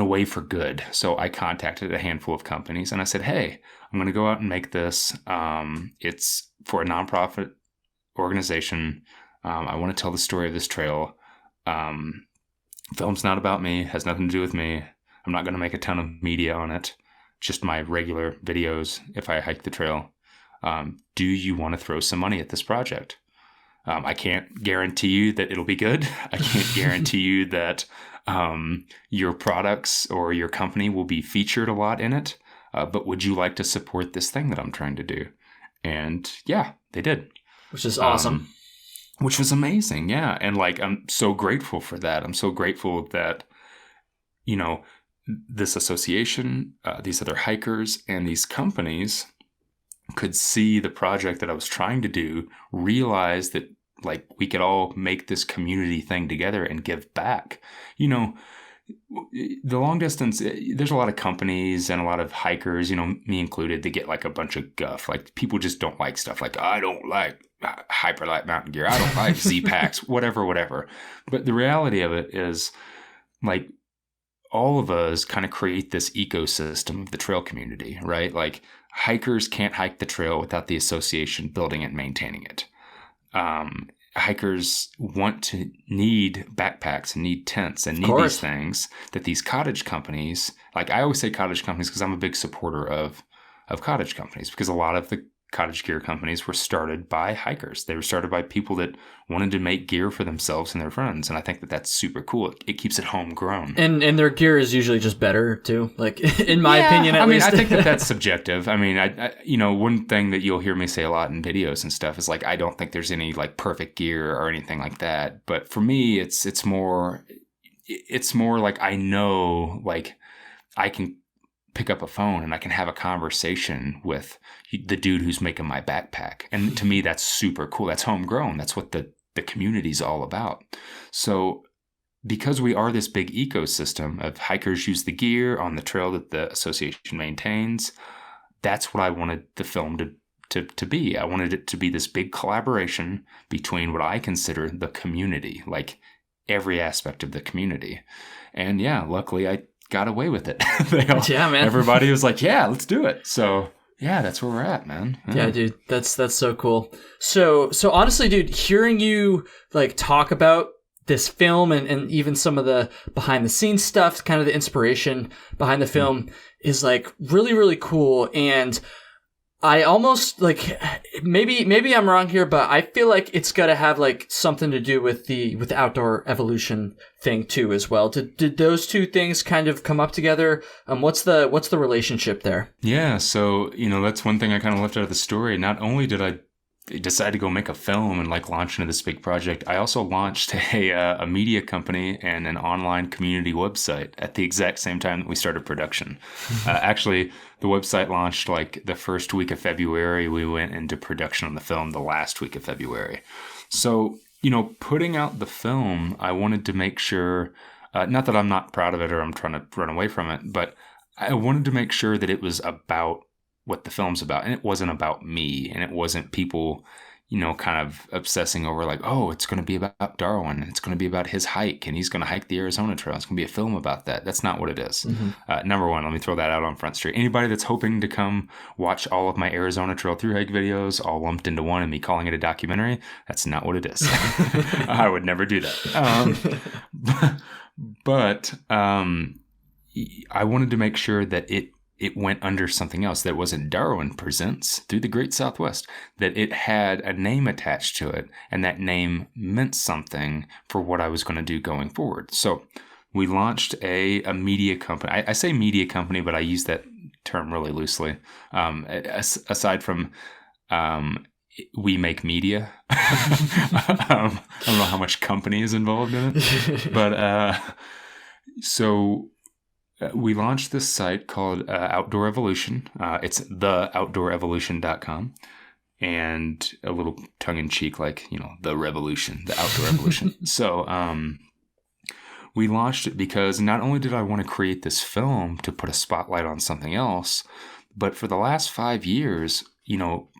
a way for good. So I contacted a handful of companies and I said, hey, I'm going to go out and make this. It's for a nonprofit organization. I want to tell the story of this trail. Film's not about me, has nothing to do with me. I'm not going to make a ton of media on it, just my regular videos if I hike the trail. Do you want to throw some money at this project? I can't guarantee you that it'll be good. I can't guarantee you that your products or your company will be featured a lot in it. But would you like to support this thing that I'm trying to do? And yeah, they did. Which is awesome. Which was amazing. Yeah. And I'm so grateful for that. I'm so grateful that, this association, these other hikers and these companies could see the project that I was trying to do, realize that we could all make this community thing together and give back. The long distance, there's a lot of companies and a lot of hikers, me included, they get a bunch of guff. People just don't like stuff. I don't like hyperlight mountain gear. I don't like Z packs, whatever. But the reality of it is all of us kind of create this ecosystem of the trail community, right? Hikers can't hike the trail without the association building it and maintaining it. Hikers need backpacks and need tents and need these things that these cottage companies, I always say cottage companies because I'm a big supporter of cottage companies, because a lot of the cottage gear companies were started by hikers. They were started by people that wanted to make gear for themselves and their friends. And I think that that's super cool. It keeps it homegrown. And their gear is usually just better too. In my opinion, at least. I think that's subjective. I one thing that you'll hear me say a lot in videos and stuff is I don't think there's any perfect gear or anything like that. But for me, it's more I know I can pick up a phone and I can have a conversation with the dude who's making my backpack. And to me, that's super cool. That's homegrown. That's what the community's all about. So because we are this big ecosystem of hikers use the gear on the trail that the association maintains, that's what I wanted the film to be. I wanted it to be this big collaboration between what I consider the community, every aspect of the community. And yeah, luckily I got away with it. Yeah, man. Everybody was like, yeah, let's do it. So yeah, that's where we're at, man. Yeah, dude, that's so cool. So honestly, dude, hearing you talk about this film and even some of the behind the scenes stuff, kind of the inspiration behind the film is really, really cool. And I almost maybe I'm wrong here, but I feel it's got to have something to do with the outdoor evolution thing too as well. Did those two things kind of come up together? What's the relationship there? Yeah, so that's one thing I kind of left out of the story. Not only did I decide to go make a film and launch into this big project, I also launched a media company and an online community website at the exact same time that we started production. Actually, the website launched the first week of February. We went into production on the film the last week of February. So, putting out the film, I wanted to make sure, not that I'm not proud of it or I'm trying to run away from it, but I wanted to make sure that it was about what the film's about. And it wasn't about me, and it wasn't people, kind of obsessing over oh, it's going to be about Darwin. It's going to be about his hike and he's going to hike the Arizona Trail. It's going to be a film about that. That's not what it is. Mm-hmm. Number one, let me throw that out on Front Street. Anybody that's hoping to come watch all of my Arizona Trail through hike videos all lumped into one and me calling it a documentary, that's not what it is. I would never do that. But I wanted to make sure that it went under something else, that wasn't Darwin Presents Through the Great Southwest, that it had a name attached to it, and that name meant something for what I was going to do going forward. So we launched a media company. I say media company, but I use that term really loosely. Aside from we make media. I don't know how much company is involved in it, but we launched this site called Outdoor Evolution. It's theoutdoorevolution.com, and a little tongue-in-cheek, like, the revolution, the outdoor evolution. So we launched it because not only did I want to create this film to put a spotlight on something else, but for the last 5 years,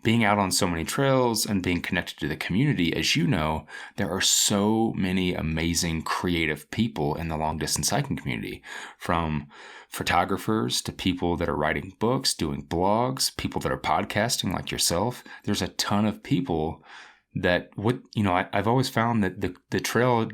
being out on so many trails and being connected to the community, as you know, there are so many amazing creative people in the long distance hiking community, from photographers to people that are writing books, doing blogs, people that are podcasting like yourself. There's a ton of people that I've always found that the trail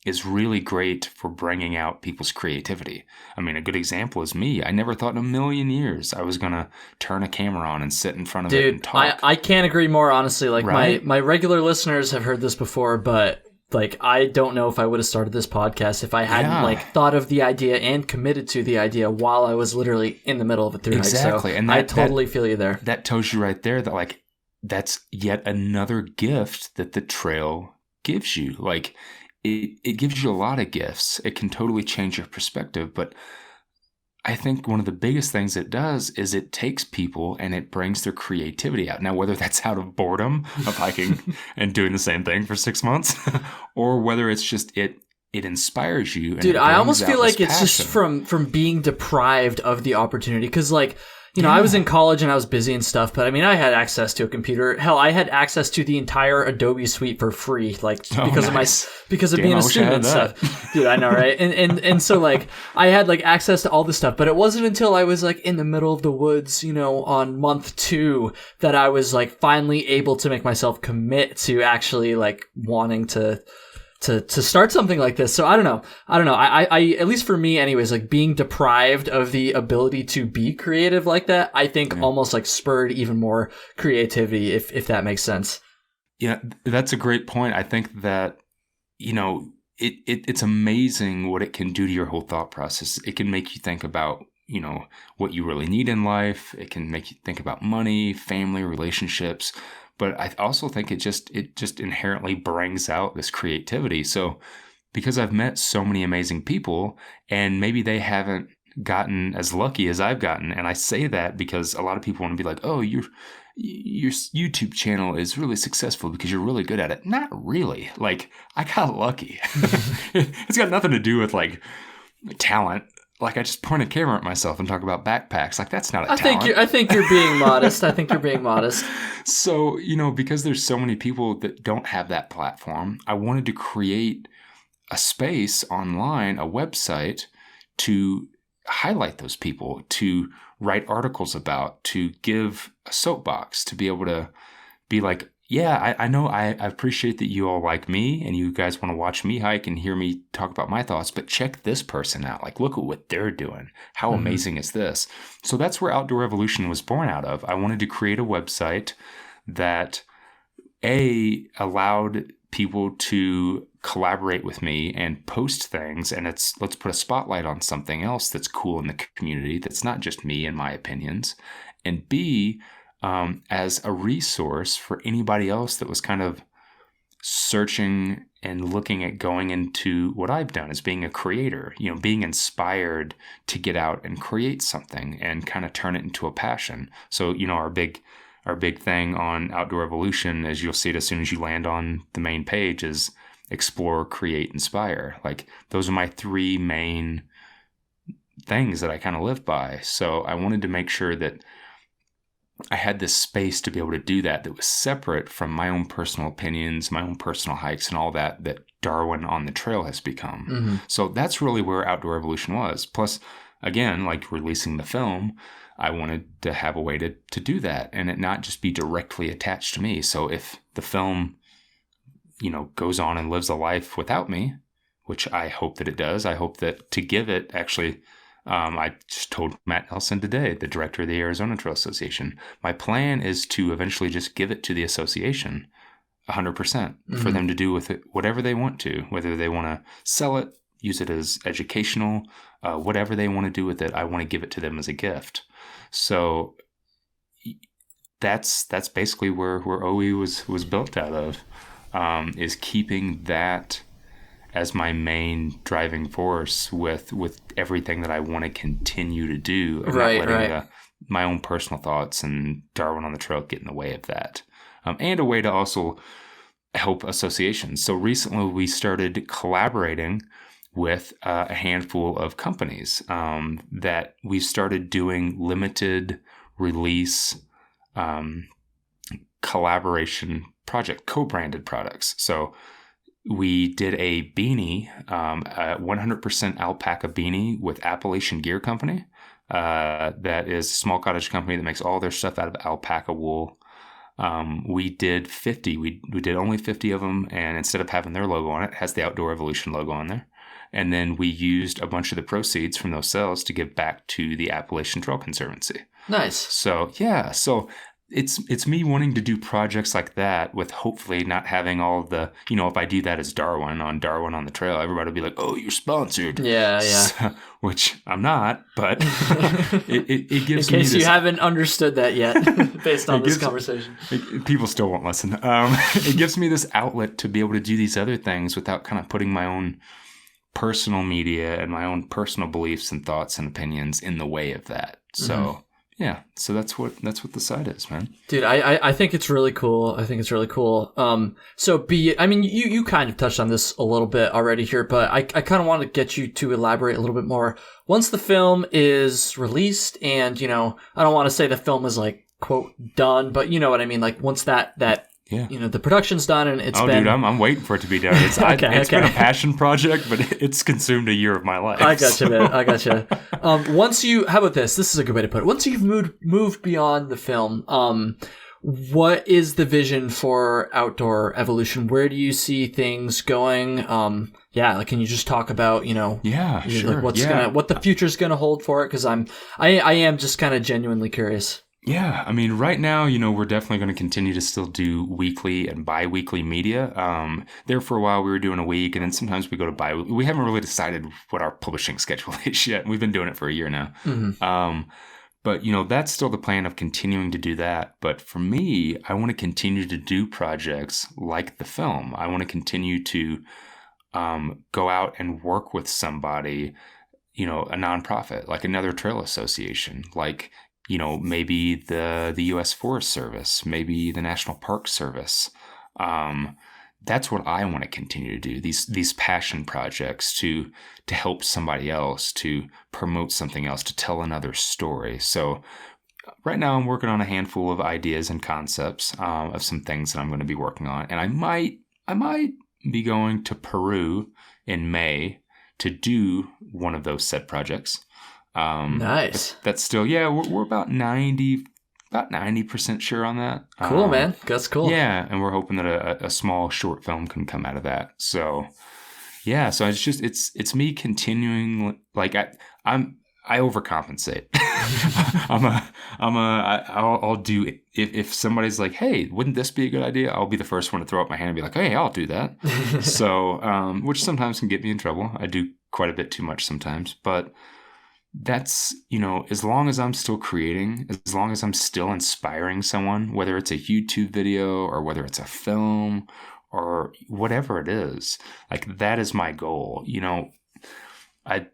is really great for bringing out people's creativity. I mean, a good example is me. I never thought in a million years I was going to turn a camera on and sit in front of it and talk. I can't agree more, honestly. Like, right? my regular listeners have heard this before, but like, I don't know if I would have started this podcast if I hadn't thought of the idea and committed to the idea while I was literally in the middle of it through exactly. So and I totally feel you there. That tells you right there that, like, that's yet another gift that the trail gives you. Like, it gives you a lot of gifts. It can totally change your perspective. But I think one of the biggest things it does is it takes people and it brings their creativity out. Now, whether that's out of boredom of hiking and doing the same thing for 6 months, or whether it's just it inspires you. And dude, I almost feel like it's passion. just from being deprived of the opportunity. Because, like, I was in college and I was busy and stuff, but I mean, I had access to a computer. Hell, I had access to the entire Adobe suite for free, like, because of being a student and stuff. Dude, I know, right? And so, like, I had, like, access to all this stuff, but it wasn't until I was, like, in the middle of the woods, on month 2 that I was, like, finally able to make myself commit to actually, like, wanting to start something like this. So I don't know. I at least for me anyways, like, being deprived of the ability to be creative like that, I think almost like spurred even more creativity, if that makes sense. Yeah, that's a great point. I think that, it's amazing what it can do to your whole thought process. It can make you think about, what you really need in life. It can make you think about money, family, relationships. But I also think it just inherently brings out this creativity. So because I've met so many amazing people, and maybe they haven't gotten as lucky as I've gotten, and I say that because a lot of people want to be like, oh, your YouTube channel is really successful because you're really good at it. Not really. Like, I got lucky. It's got nothing to do with, like, talent. Like, I just point a camera at myself and talk about backpacks. Like, that's not a talent. I think you're being modest. I think you're being modest. So, because there's so many people that don't have that platform, I wanted to create a space online, a website, to highlight those people, to write articles about, to give a soapbox, to be able to be like, yeah, I know I appreciate that you all like me and you guys want to watch me hike and hear me talk about my thoughts, but check this person out. Like, look at what they're doing. How amazing is this? So that's where Outdoor Evolution was born out of. I wanted to create a website that, allowed people to collaborate with me and post things, and let's put a spotlight on something else that's cool in the community that's not just me and my opinions, and B, as a resource for anybody else that was kind of searching and looking at going into what I've done as being a creator, being inspired to get out and create something and kind of turn it into a passion. So, our big thing on Outdoor Evolution, as you'll see it as soon as you land on the main page, is explore, create, inspire. Like, those are my 3 main things that I kind of live by. So I wanted to make sure that I had this space to be able to do that was separate from my own personal opinions, my own personal hikes, and all that Darwin on the trail has become. Mm-hmm. So that's really where Outdoor Evolution was. Plus, again, like releasing the film, I wanted to have a way to do that and it not just be directly attached to me. So if the film, goes on and lives a life without me, which I hope that it does, I hope that to give it actually I just told Matt Nelson today, the director of the Arizona Trail Association, my plan is to eventually just give it to the association 100% for them to do with it whatever they want to, whether they want to sell it, use it as educational, whatever they want to do with it. I want to give it to them as a gift. So that's basically where OE was built out of, is keeping that as my main driving force with everything that I want to continue to do, and not letting my own personal thoughts and Darwin on the Trail get in the way of that. And a way to also help associations. So recently we started collaborating with a handful of companies that we started doing limited release collaboration project, co-branded products. So we did a beanie, a 100% alpaca beanie with Appalachian Gear Company. That is a small cottage company that makes all their stuff out of alpaca wool. We did 50. We did only 50 of them, and instead of having their logo on it, it has the Outdoor Evolution logo on there. And then we used a bunch of the proceeds from those sales to give back to the Appalachian Trail Conservancy. Nice. So yeah, it's me wanting to do projects like that with hopefully not having all the, if I do that as Darwin on the Trail, everybody will be like, oh, you're sponsored. Yeah. So, which I'm not, but it gives me this. In case you haven't understood that yet, based on this conversation. People still won't listen. It gives me this outlet to be able to do these other things without kind of putting my own personal media and my own personal beliefs and thoughts and opinions in the way of that. So yeah, so that's what the site is, man. Dude, I think it's really cool. You kind of touched on this a little bit already here, but I kind of want to get you to elaborate a little bit more. Once the film is released, and I don't want to say the film is like quote done, but you know what I mean. Like once that the production's done and it's been... dude, I'm waiting for it to be done. It's been a passion project, but it's consumed a year of my life. I gotcha, man. I gotcha. How about this? This is a good way to put it. Once you've moved beyond the film, what is the vision for Outdoor Evolution? Where do you see things going? Can you just talk about, sure. What the future's gonna hold for it? Because I am just kind of genuinely curious. Yeah, I mean, right now, we're definitely going to continue to still do weekly and bi-weekly media. There for a while, we were doing a week, and then sometimes we go to bi-weekly. We haven't really decided what our publishing schedule is yet. We've been doing it for a year now. But, that's still the plan of continuing to do that. But for me, I want to continue to do projects like the film. I want to continue to go out and work with somebody, a nonprofit, like another trail association, like maybe the U.S. Forest Service, maybe the National Park Service. That's what I want to continue to do. These passion projects to help somebody else, to promote something else, to tell another story. So right now I'm working on a handful of ideas and concepts of some things that I'm going to be working on, and I might be going to Peru in May to do one of those said projects. Nice. That's still, we're about 90% sure on that. Cool, man. That's cool. Yeah, and we're hoping that a small short film can come out of that. So, yeah, so it's me continuing, like I overcompensate. I'll do, if somebody's like, hey, wouldn't this be a good idea? I'll be the first one to throw up my hand and be like, hey, I'll do that. So, which sometimes can get me in trouble. I do quite a bit too much sometimes, but that's, as long as I'm still creating, as long as I'm still inspiring someone, whether it's a YouTube video or whether it's a film or whatever it is, like that is my goal. I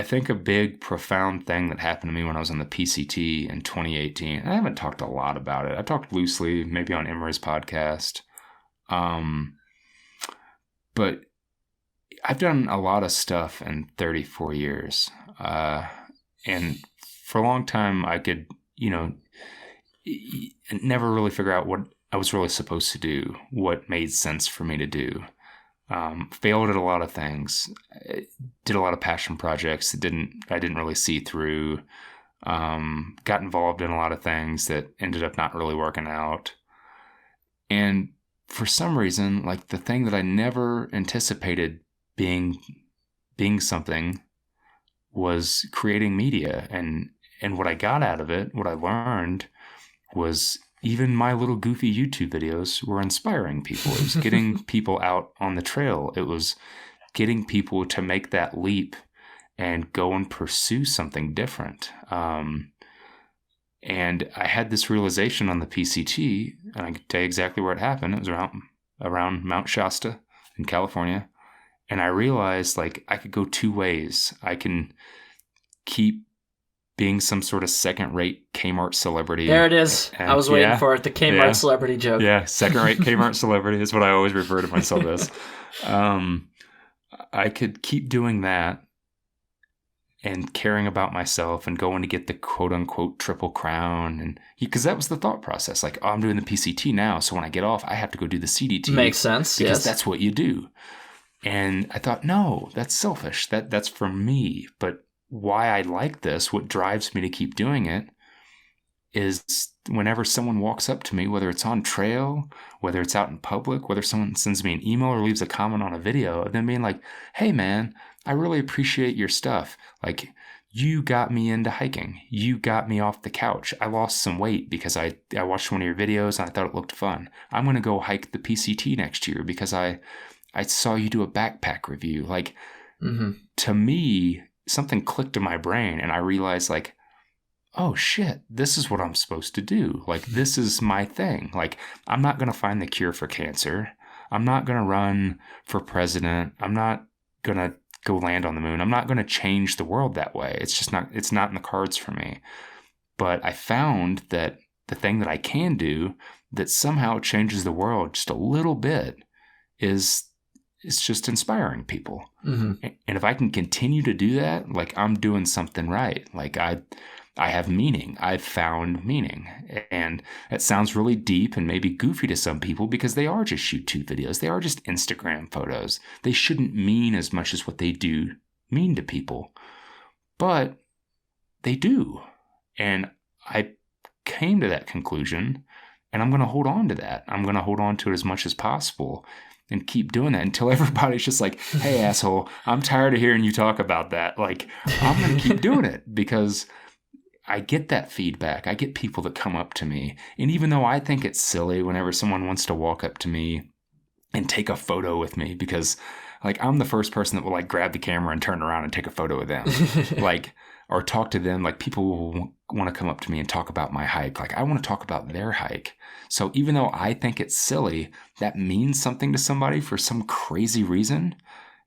think a big, profound thing that happened to me when I was on the PCT in 2018, and I haven't talked a lot about it. I talked loosely, maybe on Imre's podcast. But I've done a lot of stuff in 34 years. And for a long time, I could, never really figure out what I was really supposed to do, what made sense for me to do. Failed at a lot of things, did a lot of passion projects that I didn't really see through, got involved in a lot of things that ended up not really working out. And for some reason, like the thing that I never anticipated being something was creating media. And what I got out of it, what I learned was even my little goofy YouTube videos were inspiring people. It was getting people out on the trail. It was getting people to make that leap and go and pursue something different. And I had this realization on the PCT, and I can tell you exactly where it happened. It was around Mount Shasta in California. And I realized, like, I could go two ways. I can keep being some sort of second-rate Kmart celebrity. There it is. And, I was waiting for it. The Kmart celebrity joke. Yeah, second-rate Kmart celebrity is what I always refer to myself as. I could keep doing that and caring about myself and going to get the quote-unquote triple crown. And because that was the thought process. Like, oh, I'm doing the PCT now, so when I get off, I have to go do the CDT. Makes sense, because that's what you do. And I thought, no, that's selfish. That's for me. But why I like this, what drives me to keep doing it, is whenever someone walks up to me, whether it's on trail, whether it's out in public, whether someone sends me an email or leaves a comment on a video, of them being like, hey, man, I really appreciate your stuff. Like, you got me into hiking. You got me off the couch. I lost some weight because I watched one of your videos and I thought it looked fun. I'm going to go hike the PCT next year because I saw you do a backpack review. Like, to me, something clicked in my brain and I realized, like, oh shit, this is what I'm supposed to do. Like, this is my thing. Like, I'm not going to find the cure for cancer. I'm not going to run for president. I'm not going to go land on the moon. I'm not going to change the world that way. It's not in the cards for me. But I found that the thing that I can do that somehow changes the world just a little bit is just inspiring people. And if I can continue to do that, like, I'm doing something right. Like, I have meaning. I've found meaning. And it sounds really deep and maybe goofy to some people because they are just YouTube videos. They are just Instagram photos. They shouldn't mean as much as what they do mean to people. But they do. And I came to that conclusion, and I'm going to hold on to that. I'm going to hold on to it as much as possible and keep doing that until everybody's just like, hey, asshole, I'm tired of hearing you talk about that. Like, I'm going to keep doing it because I get that feedback. I get people that come up to me. And even though I think it's silly whenever someone wants to walk up to me and take a photo with me, because, like, I'm the first person that will, like, grab the camera and turn around and take a photo with them. Like, or talk to them. Like, people will want to come up to me and talk about my hike. Like, I want to talk about their hike. So even though I think it's silly, that means something to somebody for some crazy reason.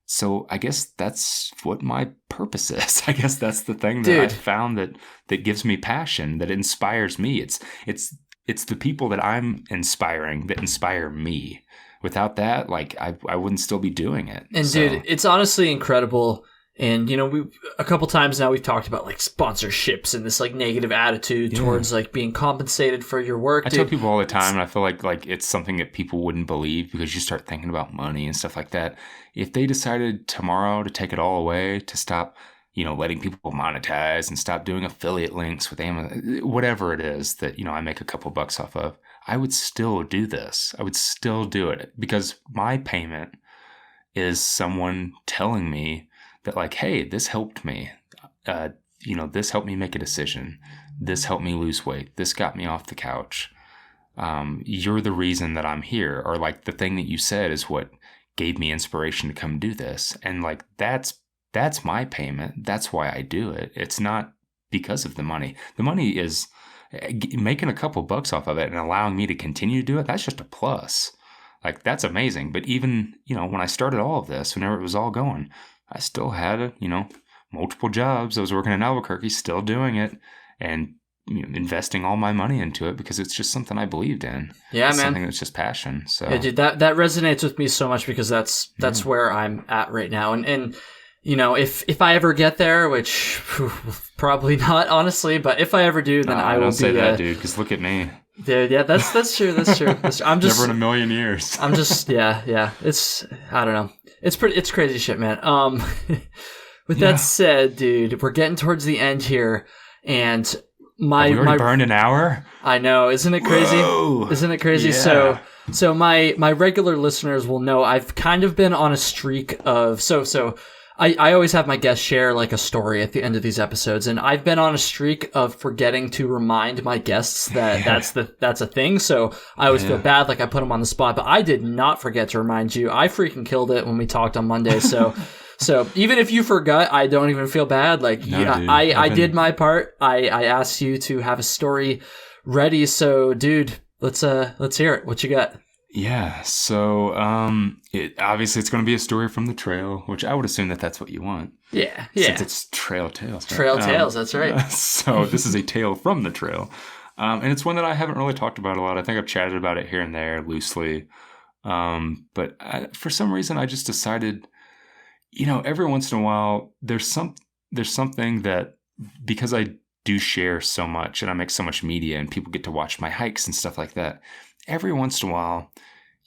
So I guess that's what my purpose is. I guess that's the thing that I found that gives me passion, that inspires me. It's the people that I'm inspiring that inspire me. Without that, like, I wouldn't still be doing it. And dude, it's honestly incredible. And, you know, we a couple times now we've talked about, like, sponsorships and this, like, negative attitude towards, like, being compensated for your work. I tell people all the time, and I feel like it's something that people wouldn't believe because you start thinking about money and stuff like that. If they decided tomorrow to take it all away, to stop, you know, letting people monetize and stop doing affiliate links with Amazon, whatever it is that, you know, I make a couple bucks off of, I would still do this. I would still do it because my payment is someone telling me that, like, hey, this helped me. You know, this helped me make a decision. This helped me lose weight. This got me off the couch. You're the reason that I'm here. Or, like, the thing that you said is what gave me inspiration to come do this. And, like, that's my payment. That's why I do it. It's not because of the money. The money is making a couple bucks off of it and allowing me to continue to do it. That's just a plus. Like, that's amazing. But even, you know, when I started all of this, whenever it was all going, I still had, you know, multiple jobs. I was working in Albuquerque, still doing it, and, you know, investing all my money into it because it's just something I believed in. Yeah, it's man. Something that's just passion. So yeah, dude, that resonates with me so much because that's where I'm at right now. And you know, if I ever get there, which probably not, honestly, but if I ever do, then I will don't be. Say that, dude, because look at me. Dude, yeah, that's true. That's true. I'm just never in a million years. I'm just yeah. It's, I don't know. It's crazy shit, man. With that said, dude, we're getting towards the end here, and we already burned an hour. I know, isn't it crazy? Whoa. Isn't it crazy? Yeah. So my regular listeners will know I've kind of been on a streak of so I always have my guests share like a story at the end of these episodes, and I've been on a streak of forgetting to remind my guests that that's a thing. So I always feel bad, like I put them on the spot, but I did not forget to remind you. I freaking killed it when we talked on Monday. So even if you forgot, I don't even feel bad. Like No, dude. I did my part. I asked you to have a story ready. So dude, let's hear it. What you got? Yeah, so obviously it's going to be a story from the trail, which I would assume that that's what you want. Yeah. Since it's Trail Tales. Right? Trail Tales, that's right. So this is a tale from the trail. And it's one that I haven't really talked about a lot. I think I've chatted about it here and there loosely. But for some reason, I just decided, every once in a while, there's something that, because I do share so much and I make so much media and people get to watch my hikes and stuff like that, every once in a while,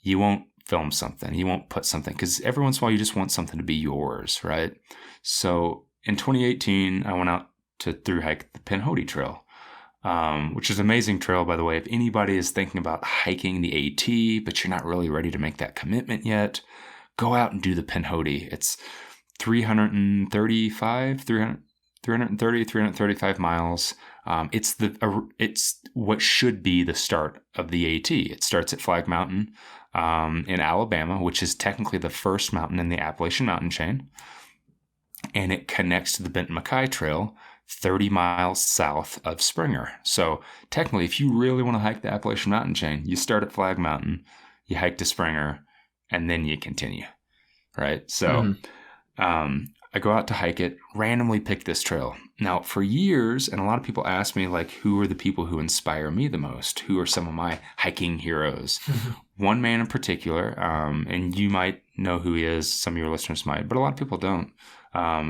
you won't film something. You won't put something, because every once in a while, you just want something to be yours, right? So in 2018, I went out to through hike the Pinhoti Trail, which is an amazing trail, by the way. If anybody is thinking about hiking the AT, but you're not really ready to make that commitment yet, go out and do the Pinhoti. It's 335 miles. It's what should be the start of the AT. It starts at Flag Mountain in Alabama, which is technically the first mountain in the Appalachian Mountain chain. And it connects to the Benton MacKaye Trail 30 miles south of Springer. So technically, if you really want to hike the Appalachian Mountain chain, you start at Flag Mountain, you hike to Springer, and then you continue, right? So I go out to hike it, randomly pick this trail. Now, for years, and a lot of people ask me, like, who are the people who inspire me the most? Who are some of my hiking heroes? One man in particular, and you might know who he is, some of your listeners might, but a lot of people don't,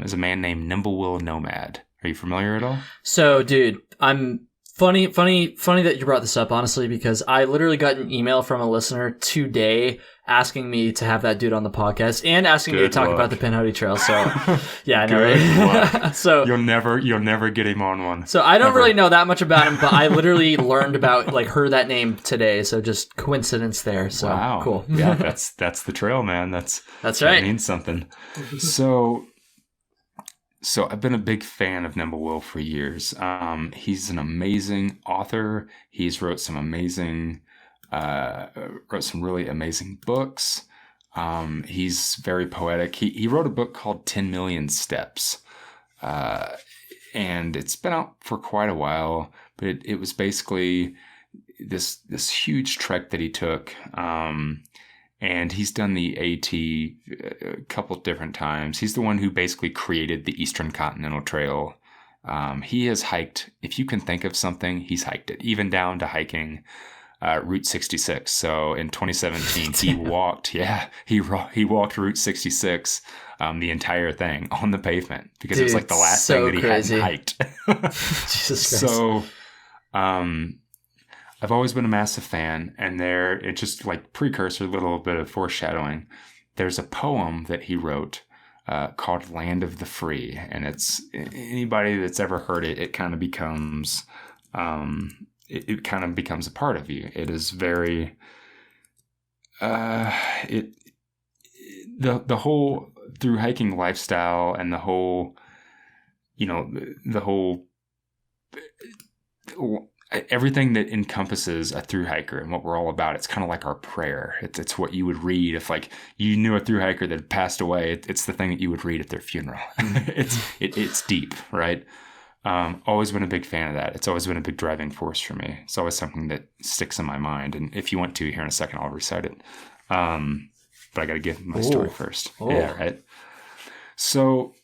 is a man named Nimblewill Nomad. Are you familiar at all? So, dude, I'm funny that you brought this up, honestly, because I literally got an email from a listener today asking me to have that dude on the podcast and asking me to talk about the Pinhoti Trail. So, yeah, I know, right? So you'll never get him on one. So I don't really know that much about him, but I literally learned about, like, heard that name today. So just coincidence there. So wow. Cool. Yeah, that's the trail, man. That's right. That means something. So I've been a big fan of Nimblewill for years. He's an amazing author. He's wrote some really amazing books. He's very poetic. He wrote a book called 10 Million Steps. And it's been out for quite a while, but it was basically this huge trek that he took. And he's done the AT a couple different times. He's the one who basically created the Eastern Continental Trail. He has hiked, if you can think of something, he's hiked it, even down to hiking Route 66. So in 2017, he walked Route 66, the entire thing on the pavement, because it was like the last thing that he hadn't hiked. Jesus Christ. So, I've always been a massive fan, and it's just like precursor, a little bit of foreshadowing. There's a poem that he wrote called Land of the Free, and it's, anybody that's ever heard it, it kind of becomes it kind of becomes a part of you. It is very the whole through hiking lifestyle, and the whole everything that encompasses a through hiker and what we're all about. It's kind of like our prayer. It's what you would read if, like, you knew a through hiker that had passed away. It's the thing that you would read at their funeral. It's deep, right? Always been a big fan of that. It's always been a big driving force for me. It's always something that sticks in my mind. And if you want to, here in a second, I'll recite it. But I got to give my story first. Yeah, right. So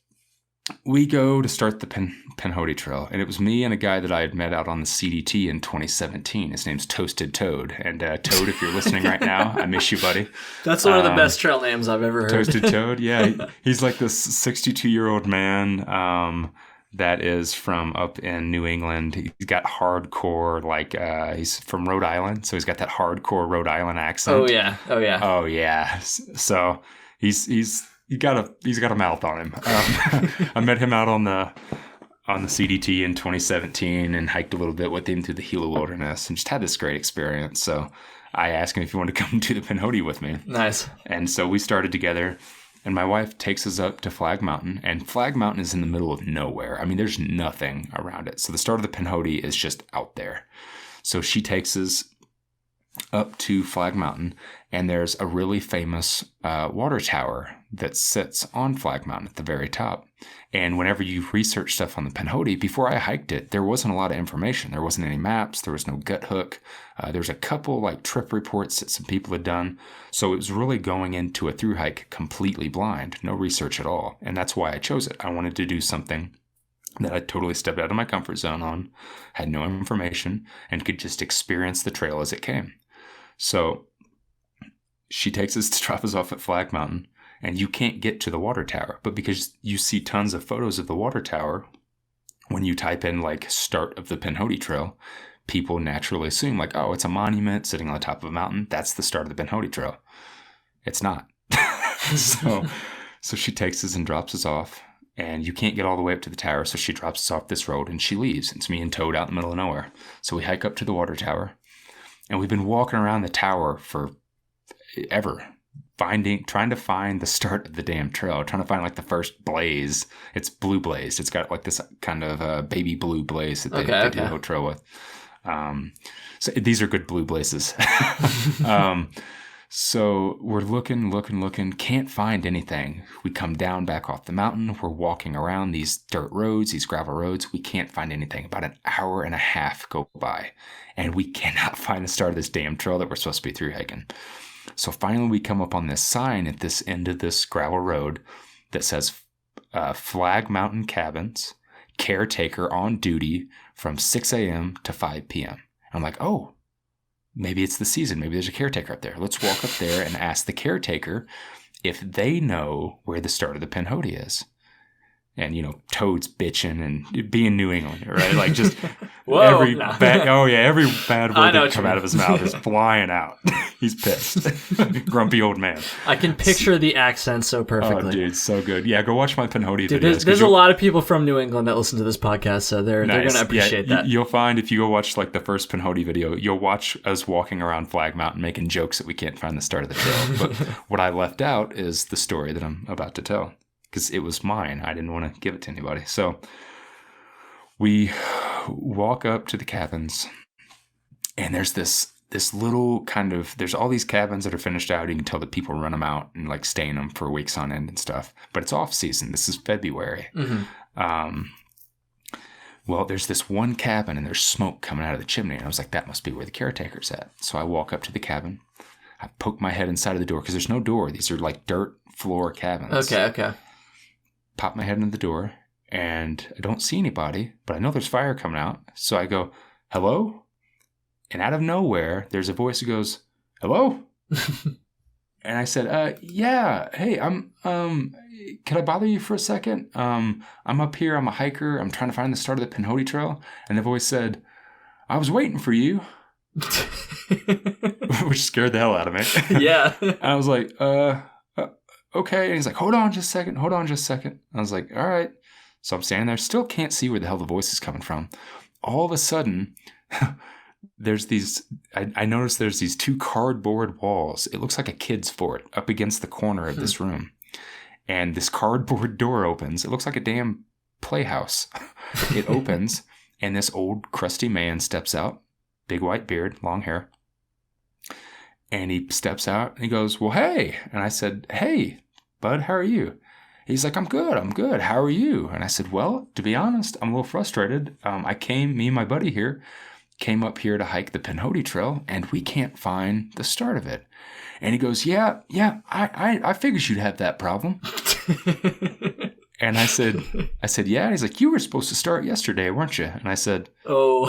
we go to start the Pinhoti Trail, and it was me and a guy that I had met out on the CDT in 2017. His name's Toasted Toad. And Toad, if you're listening right now, I miss you, buddy. That's one of the best trail names I've ever heard. Toasted Toad, yeah. He's like this 62-year-old man that is from up in New England. He's got hardcore, like, he's from Rhode Island, so he's got that hardcore Rhode Island accent. Oh, yeah. Oh, yeah. So he's got a mouth on him. I met him out on the CDT in 2017 and hiked a little bit with him through the Gila Wilderness and just had this great experience. So I asked him if he wanted to come do the Pinhoti with me. Nice. And so we started together. And my wife takes us up to Flag Mountain, and Flag Mountain is in the middle of nowhere. I mean, there's nothing around it. So the start of the Pinhoti is just out there. So she takes us up to Flag Mountain, and there's a really famous water tower that sits on Flag Mountain at the very top. And whenever you research stuff on the Pinhoti, before I hiked it, there wasn't a lot of information. There wasn't any maps. There was no gut hook. There's a couple like trip reports that some people had done. So it was really going into a through hike completely blind, no research at all. And that's why I chose it. I wanted to do something that I totally stepped out of my comfort zone on, had no information, and could just experience the trail as it came. So she takes us to drop us off at Flag Mountain, and you can't get to the water tower. But because you see tons of photos of the water tower, when you type in like start of the Pinhoti Trail, people naturally assume like, oh, it's a monument sitting on the top of a mountain. That's the start of the Pinhoti Trail. It's not. So she takes us and drops us off, and you can't get all the way up to the tower. So she drops us off this road and she leaves. It's me and Toad out in the middle of nowhere. So we hike up to the water tower, and we've been walking around the tower for ever, trying to find the start of the damn trail, trying to find like the first blaze. It's blue blazed. It's got like this kind of baby blue blaze that they do the whole trail with. So these are good blue blazes. So we're looking, can't find anything. We come down back off the mountain. We're walking around these dirt roads, these gravel roads. We can't find anything. About an hour and a half go by, and we cannot find the start of this damn trail that we're supposed to be through hiking. So finally we come up on this sign at this end of this gravel road that says Flag Mountain Cabins, caretaker on duty from 6 a.m. to 5 p.m. I'm like, oh, maybe it's the season. Maybe there's a caretaker up there. Let's walk up there and ask the caretaker if they know where the start of the Pinhoti is. And, you know, Toad's bitching and being New England, right? Like just every bad word that come out of his mouth is flying out. He's pissed. Grumpy old man. I can picture the accent so perfectly. Oh, dude, so good. Yeah, go watch my Pinhoti videos. There's a lot of people from New England that listen to this podcast, so they're going to appreciate that. You'll find if you go watch like the first Pinhoti video, you'll watch us walking around Flag Mountain making jokes that we can't find the start of the trail. But what I left out is the story that I'm about to tell, because it was mine. I didn't want to give it to anybody. So we walk up to the cabins, and there's this little kind of, there's all these cabins that are finished out. You can tell that people run them out and like stay in them for weeks on end and stuff. But it's off season. This is February. Mm-hmm. Well, there's this one cabin, and there's smoke coming out of the chimney. And I was like, that must be where the caretaker's at. So I walk up to the cabin. I poke my head inside of the door, because there's no door. These are like dirt floor cabins. Okay. Pop my head in the door, and I don't see anybody, but I know there's fire coming out. So I go, hello? And out of nowhere, there's a voice that goes, hello? And I said, yeah, hey, can I bother you for a second? I'm up here, I'm a hiker, I'm trying to find the start of the Pinhoti Trail. And the voice said, I was waiting for you. Which scared the hell out of me. Yeah. And I was like, okay. And he's like, hold on just a second. I was like, all right. So I'm standing there, still can't see where the hell the voice is coming from. All of a sudden, I noticed there's these two cardboard walls. It looks like a kid's fort up against the corner of this room. And this cardboard door opens. It looks like a damn playhouse. It opens, and this old crusty man steps out, big white beard, long hair. And he steps out and he goes, well, hey. And I said, hey, bud, how are you? He's like, I'm good. How are you? And I said, well, to be honest, I'm a little frustrated. Me and my buddy here came up here to hike the Pinhoti Trail, and we can't find the start of it. And he goes, yeah, I figured you'd have that problem. And I said, yeah. And he's like, you were supposed to start yesterday, weren't you? And I said, oh.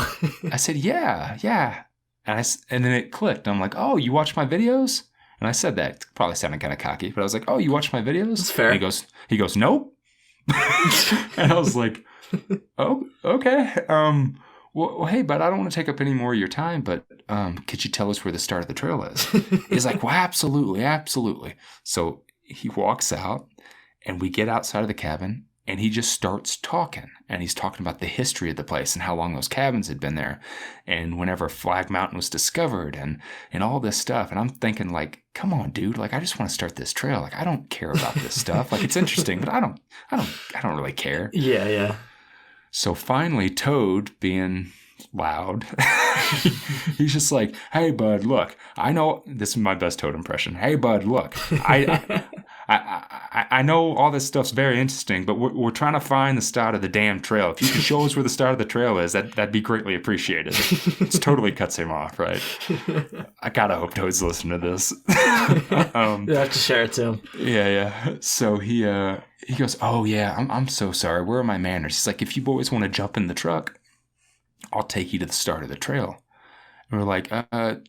I said, yeah. And then it clicked. I'm like, oh, you watch my videos? And I said that. It probably sounded kind of cocky, but I was like, oh, you watch my videos? That's fair. And he goes, nope. And I was like, oh, okay. Well, hey, bud, I don't want to take up any more of your time, but could you tell us where the start of the trail is? He's like, well, absolutely. So he walks out, and we get outside of the cabin, And he just starts talking, and he's talking about the history of the place and how long those cabins had been there, and whenever Flag Mountain was discovered, and all this stuff. And I'm thinking, like, come on, dude! Like, I just want to start this trail. Like, I don't care about this stuff. Like, it's interesting, but I don't really care. Yeah, yeah. So finally, Toad, being loud, he's just like, "Hey, bud, look, I know this is my best Toad impression. Hey, bud, look, I know all this stuff's very interesting, but we're trying to find the start of the damn trail. If you can show us where the start of the trail is, that'd be greatly appreciated." It totally cuts him off, right? I gotta hope Toad's listening to this. You have to share it to him. Yeah. So he goes, "Oh yeah, I'm so sorry. Where are my manners?" He's like, "If you boys want to jump in the truck, I'll take you to the start of the trail." And we're like,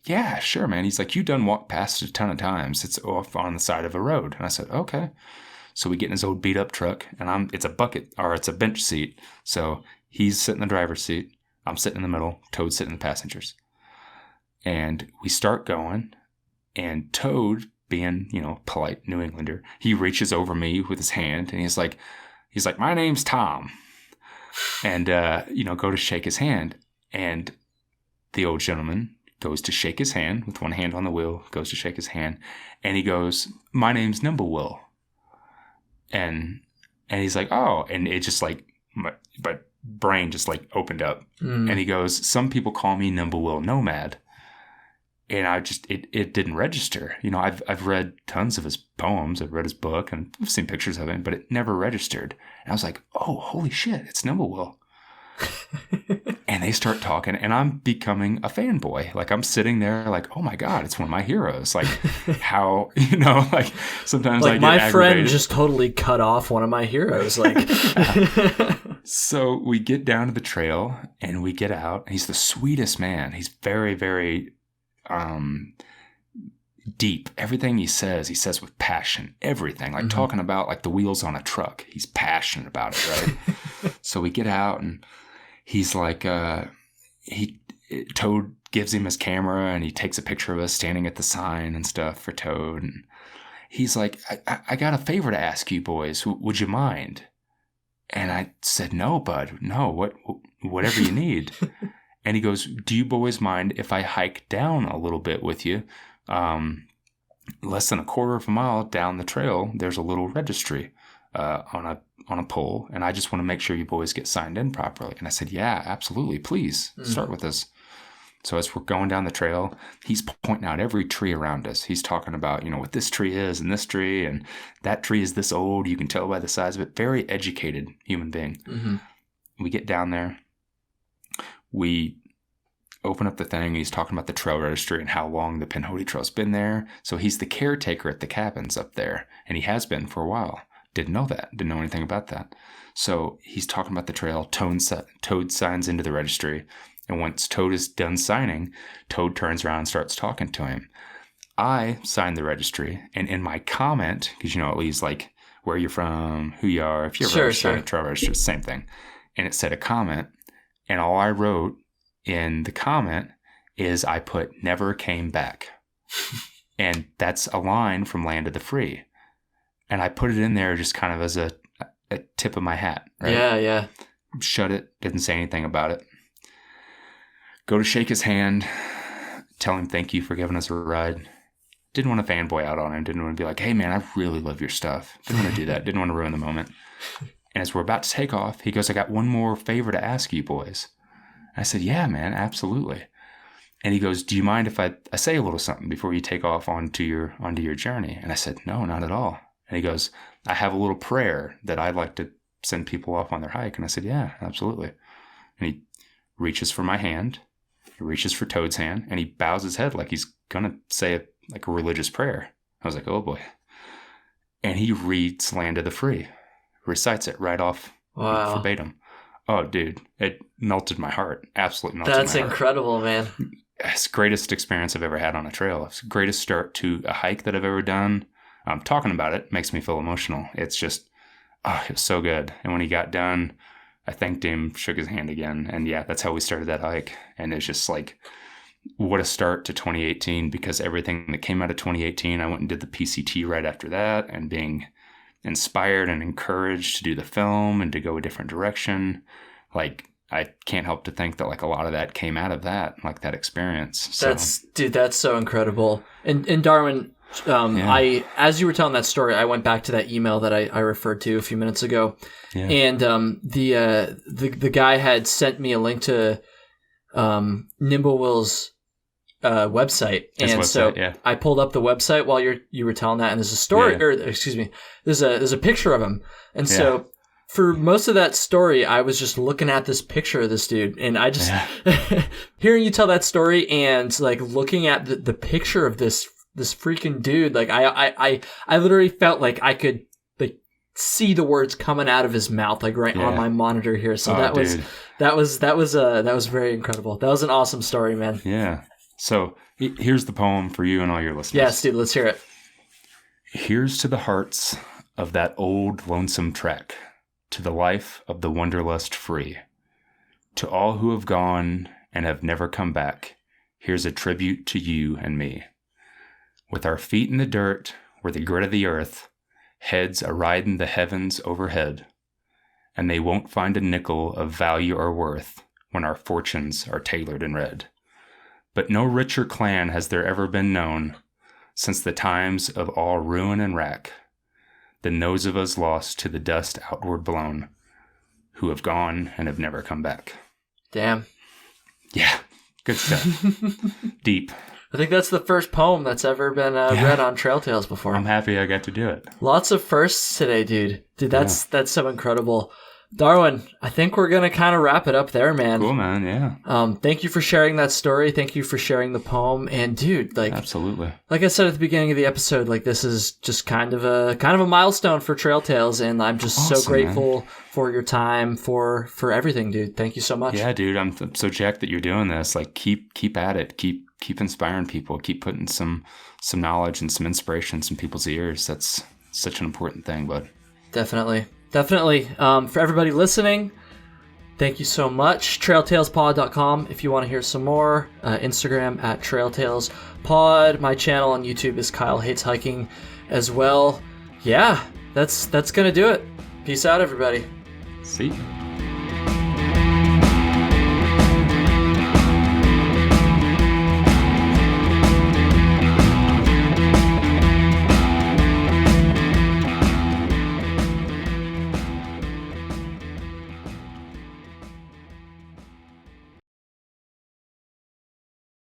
yeah, sure, man. He's like, "You done walked past it a ton of times. It's off on the side of a road." And I said, "Okay." So we get in his old beat up truck, and it's a bench seat. So he's sitting in the driver's seat. I'm sitting in the middle. Toad's sitting in the passengers. And we start going, and Toad, being, polite New Englander, he reaches over me with his hand, and he's like, "My name's Tom." And, go to shake his hand. And the old gentleman goes to shake his hand with one hand on the wheel, goes to shake his hand, and he goes, "My name's Nimblewill." And he's like, "Oh," and it just like, my brain just like opened up. And he goes, "Some people call me Nimblewill Nomad." And I just, it didn't register. I've read tons of his poems. I've read his book, and I've seen pictures of him, but it never registered. And I was like, "Oh, holy shit, it's Nimblewill." And they start talking, and I'm becoming a fanboy. Like, I'm sitting there like, "Oh my God, it's one of my heroes." Like, how, like, sometimes like, I get my aggravated. friend just totally cut off one of my heroes. Like, So we get down to the trail, and we get out. He's the sweetest man. He's very, very deep. Everything he says with passion. Everything, like talking about like the wheels on a truck. He's passionate about it, right? So we get out, and he's like, Toad gives him his camera, and he takes a picture of us standing at the sign and stuff for Toad. And he's like, I got a favor to ask you boys. Would you mind?" And I said, "No, bud. No, whatever you need." And he goes, "Do you boys mind if I hike down a little bit with you? Less than a quarter of a mile down the trail, there's a little registry on a pole, and I just want to make sure you boys get signed in properly." And I said, "Yeah, absolutely. Please start with us." So as we're going down the trail, he's pointing out every tree around us. He's talking about, what this tree is, and this tree, and that tree is this old. You can tell by the size of it. Very educated human being. We get down there. We open up the thing, and he's talking about the trail registry and how long the Pinhoti Trail's been there. So he's the caretaker at the cabins up there, and he has been for a while. Didn't know that. Didn't know anything about that. So he's talking about the trail. Toad signs into the registry, and once Toad is done signing, Toad turns around and starts talking to him. I signed the registry, and in my comment, because it leaves like where you're from, who you are, if you're registered in a trail registry, it's the same thing. And it said a comment, and all I wrote in the comment is I put "never came back." And that's a line from Land of the Free. And I put it in there just kind of as a tip of my hat. Right? Yeah. Shut it. Didn't say anything about it. Go to shake his hand. Tell him thank you for giving us a ride. Didn't want to fanboy out on him. Didn't want to be like, "Hey man, I really love your stuff." Didn't want to do that. Didn't want to ruin the moment. And as we're about to take off, he goes, "I got one more favor to ask you boys." I said, "Yeah, man, absolutely." And he goes, "Do you mind if I say a little something before you take off onto your journey?" And I said, "No, not at all." And he goes, "I have a little prayer that I'd like to send people off on their hike." And I said, "Yeah, absolutely." And he reaches for my hand, he reaches for Toad's hand, and he bows his head like he's gonna say a religious prayer. I was like, "Oh boy." And he reads Land of the Free, recites it right off verbatim. Oh, dude, it melted my heart. Absolutely melted my heart. That's incredible, man. It's the greatest experience I've ever had on a trail. It's the greatest start to a hike that I've ever done. Talking about it makes me feel emotional. It's just, it was so good. And when he got done, I thanked him, shook his hand again. And yeah, that's how we started that hike. And it's just like, what a start to 2018, because everything that came out of 2018, I went and did the PCT right after that. And being inspired and encouraged to do the film and to go a different direction. Like, I can't help to think that like a lot of that came out of that, like that experience. So. That's so incredible. And Darwin, as you were telling that story, I went back to that email that I referred to a few minutes ago, and the guy had sent me a link to Nimblewill's website, and I pulled up the website while you were telling that, and there's a story, or excuse me, there's a picture of him, and so for most of that story, I was just looking at this picture of this dude, and I just hearing you tell that story and like looking at the picture of this freaking dude, like I literally felt like I could like see the words coming out of his mouth, like right on my monitor here. So that was very incredible. That was an awesome story, man. Yeah. So here's the poem for you and all your listeners. Yes, dude, let's hear it. Here's to the hearts of that old lonesome trek, to the life of the wanderlust free. To all who have gone and have never come back, here's a tribute to you and me. With our feet in the dirt, where the grit of the earth, heads a-riding the heavens overhead, and they won't find a nickel of value or worth when our fortunes are tailored in red. But no richer clan has there ever been known, since the times of all ruin and wrack, than those of us lost to the dust outward blown, who have gone and have never come back. Damn. Yeah, good stuff. Deep. I think that's the first poem that's ever been read on Trail Tales before. I'm happy I got to do it. Lots of firsts today, dude. Dude, that's so incredible. Darwin, I think we're going to kind of wrap it up there, man. Cool, man. Yeah. Thank you for sharing that story. Thank you for sharing the poem. And dude, like, absolutely. Like I said at the beginning of the episode, like this is just kind of a milestone for Trail Tales, and I'm just so grateful for your time, for everything, dude. Thank you so much. Yeah, dude. I'm so jacked that you're doing this. Like, keep at it. Keep inspiring people. Keep putting some knowledge and some inspiration in some people's ears. That's such an important thing, bud. Definitely. For everybody listening, thank you so much. TrailTalesPod.com if you want to hear some more. Instagram at TrailTalesPod. My channel on YouTube is Kyle Hates Hiking as well. Yeah, that's going to do it. Peace out, everybody. See you.